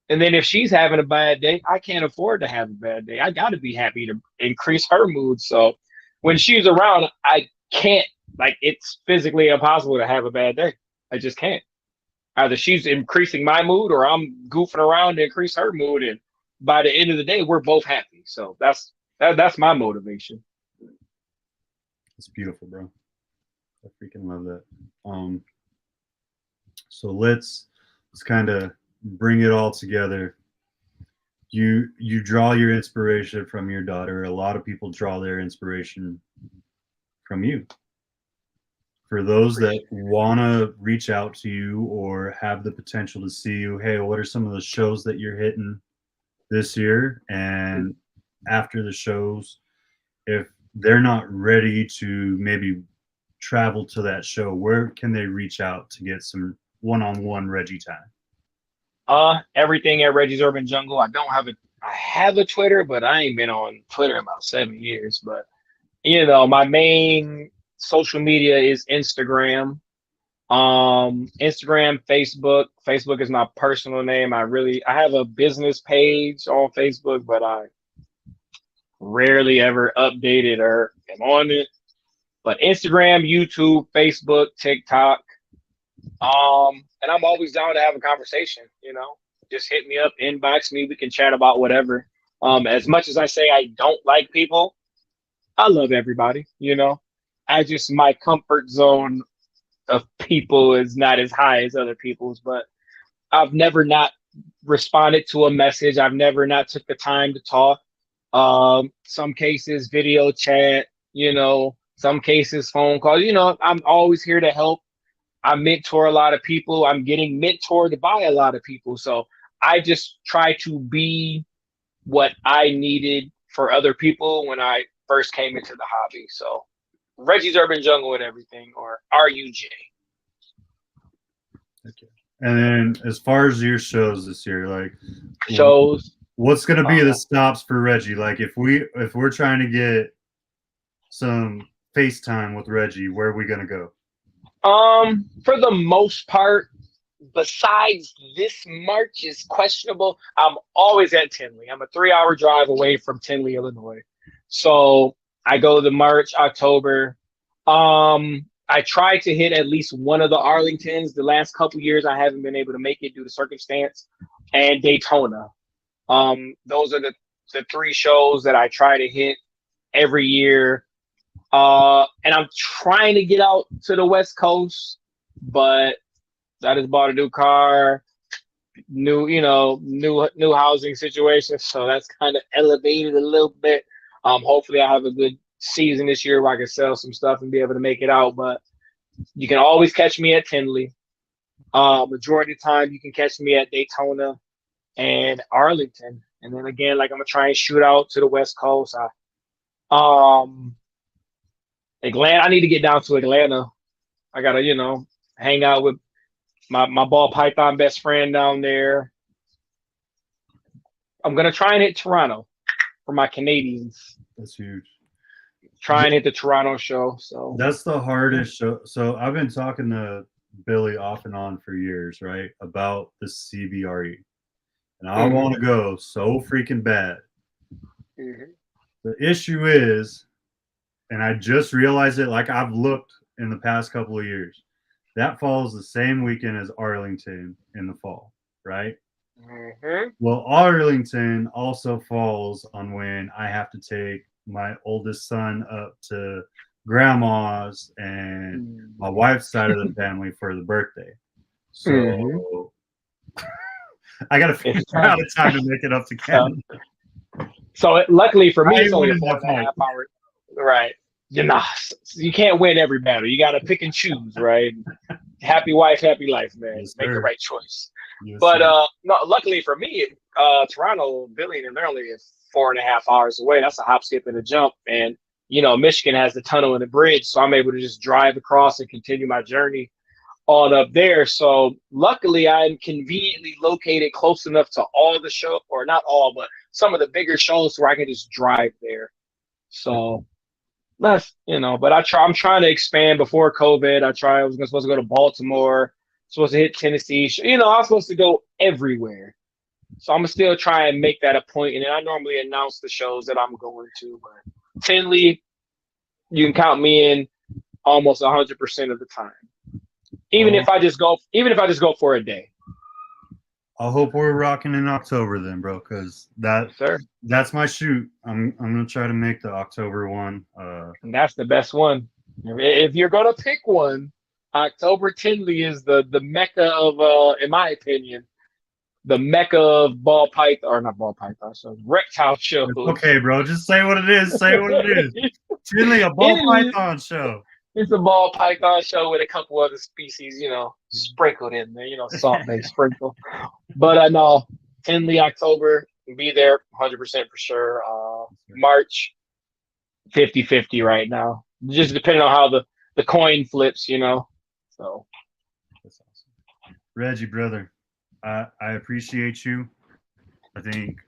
And then if she's having a bad day, I can't afford to have a bad day. I got to be happy to increase her mood. So when she's around, I can't, it's physically impossible to have a bad day. I just can't. Either she's increasing my mood or I'm goofing around to increase her mood. And by the end of the day, we're both happy. So that's my motivation. It's beautiful, bro. I freaking love that. So let's kind of bring it all together. You draw your inspiration from your daughter. A lot of people draw their inspiration from you. For those that want to reach out to you or have the potential to see you, hey, what are some of the shows that you're hitting this year? And after the shows, if they're not ready to maybe travel to that show, where can they reach out to get some one-on-one Reggie time? Everything at Reggie's Urban Jungle. I have a Twitter, but I ain't been on Twitter in about 7 years. But my main social media is Instagram. Instagram, Facebook. Facebook is my personal name. I have a business page on Facebook, but I rarely ever update it or am on it. But Instagram, YouTube, Facebook, TikTok. And I'm always down to have a conversation, just hit me up, inbox me. We can chat about whatever. As much as I say I don't like people, I love everybody, my comfort zone of people is not as high as other people's, but I've never not responded to a message. I've never not took the time to talk. Some cases, video chat, some cases, phone calls, I'm always here to help. I mentor a lot of people. I'm getting mentored by a lot of people. So I just try to be what I needed for other people when I first came into the hobby. So Reggie's Urban Jungle and everything, or RUJ. Okay. And then as far as your shows this year, what's going to be the stops for Reggie? Like if we're trying to get some FaceTime with Reggie, where are we going to go? For the most part, besides this March is questionable, I'm always at Tinley. I'm a 3-hour drive away from Tinley, Illinois. So I go to March, October. I try to hit at least one of the Arlingtons. The last couple years, I haven't been able to make it due to circumstance. And Daytona. Those are the 3 shows that I try to hit every year. And I'm trying to get out to the West Coast, but I just bought a new car, new housing situation. So that's kind of elevated a little bit. Hopefully I have a good season this year where I can sell some stuff and be able to make it out. But you can always catch me at Tinley. Majority of the time you can catch me at Daytona and Arlington. And then again, like I'm gonna try and shoot out to the West Coast. Atlanta. I need to get down to Atlanta. I gotta, hang out with my ball python best friend down there. I'm gonna try and hit Toronto for my Canadians. That's huge. Try and hit the Toronto show. So that's the hardest show. So I've been talking to Billy off and on for years, right, about the CBRE, and I want to go so freaking bad. The issue is, and I just realized it, like I've looked in the past couple of years, that falls the same weekend as Arlington in the fall, right? Well, Arlington also falls on when I have to take my oldest son up to grandma's and my wife's side of the family for the birthday. So I got to figure out a time to make it up to Canada. So luckily for me, it's only a 4.5 hour. Right. You can't win every battle. You got to pick and choose, right? Happy wife, happy life, man. Yes, make the right choice. Yes, but no, luckily for me, Toronto, Billy, and they're only 4.5 hours away. That's a hop, skip, and a jump. And Michigan has the tunnel and the bridge, so I'm able to just drive across and continue my journey on up there. So luckily, I'm conveniently located close enough to all the show, or not all, but some of the bigger shows where I can just drive there. So that's but I'm trying to expand before COVID. I was supposed to go to Baltimore, supposed to hit Tennessee. I was supposed to go everywhere. So I'm gonna still try and make that a point. And then I normally announce the shows that I'm going to. But Tinley, you can count me in almost 100% of the time. Even if I just go for a day. I hope we're rocking in October then, bro, because that's my shoot. I'm gonna try to make the October one. And that's the best one. If you're gonna pick one, October Tinley is the mecca of in my opinion, the mecca of ball python, or not ball python, so reptile shows. Okay, bro, just say what it is. Say what it is. Tinley, a ball python show. It's a ball python show with a couple other species, sprinkled in there, salt-based sprinkle. But no, Tinley, October, be there 100% for sure. March, 50-50 right now. Just depending on how the coin flips, So that's awesome. Reggie, brother, I appreciate you. I think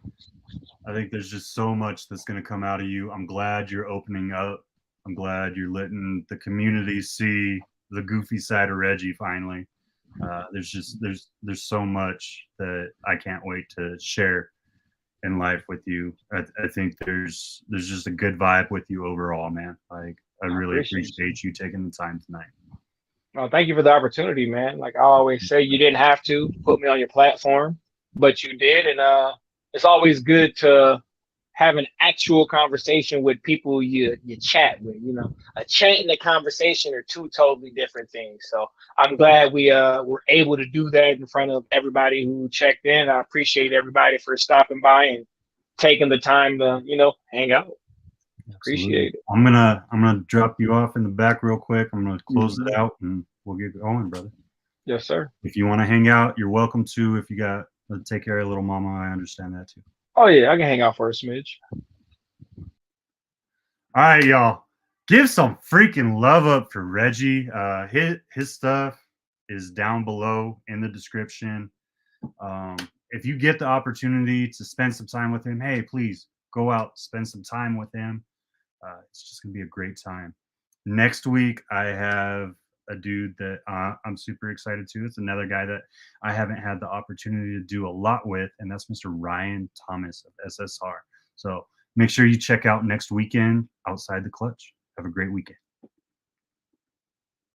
there's just so much that's going to come out of you. I'm glad you're opening up. I'm glad you're letting the community see the goofy side of Reggie finally. There's so much that I can't wait to share in life with you. I think there's just a good vibe with you overall, man. Like I really appreciate you taking the time tonight. Well, thank you for the opportunity, man. Like I always say, you didn't have to put me on your platform, but you did, and it's always good to have an actual conversation with people you chat with. A chat and a conversation are two totally different things. So I'm glad we were able to do that in front of everybody who checked in. I appreciate everybody for stopping by and taking the time to hang out. Appreciate it. I'm gonna drop you off in the back real quick. I'm gonna close it out and we'll get going, brother. Yes, sir. If you want to hang out, you're welcome to. If you got to take care of little mama, I understand that too. Oh yeah, I can hang out for a smidge. All right, y'all. Give some freaking love up for Reggie. His stuff is down below in the description. If you get the opportunity to spend some time with him, hey, please go out, spend some time with him. It's just gonna be a great time. Next week, I have a dude that I'm super excited to. It's another guy that I haven't had the opportunity to do a lot with, and that's Mr. Ryan Thomas of SSR. So make sure you check out next weekend Outside the Clutch. Have a great weekend.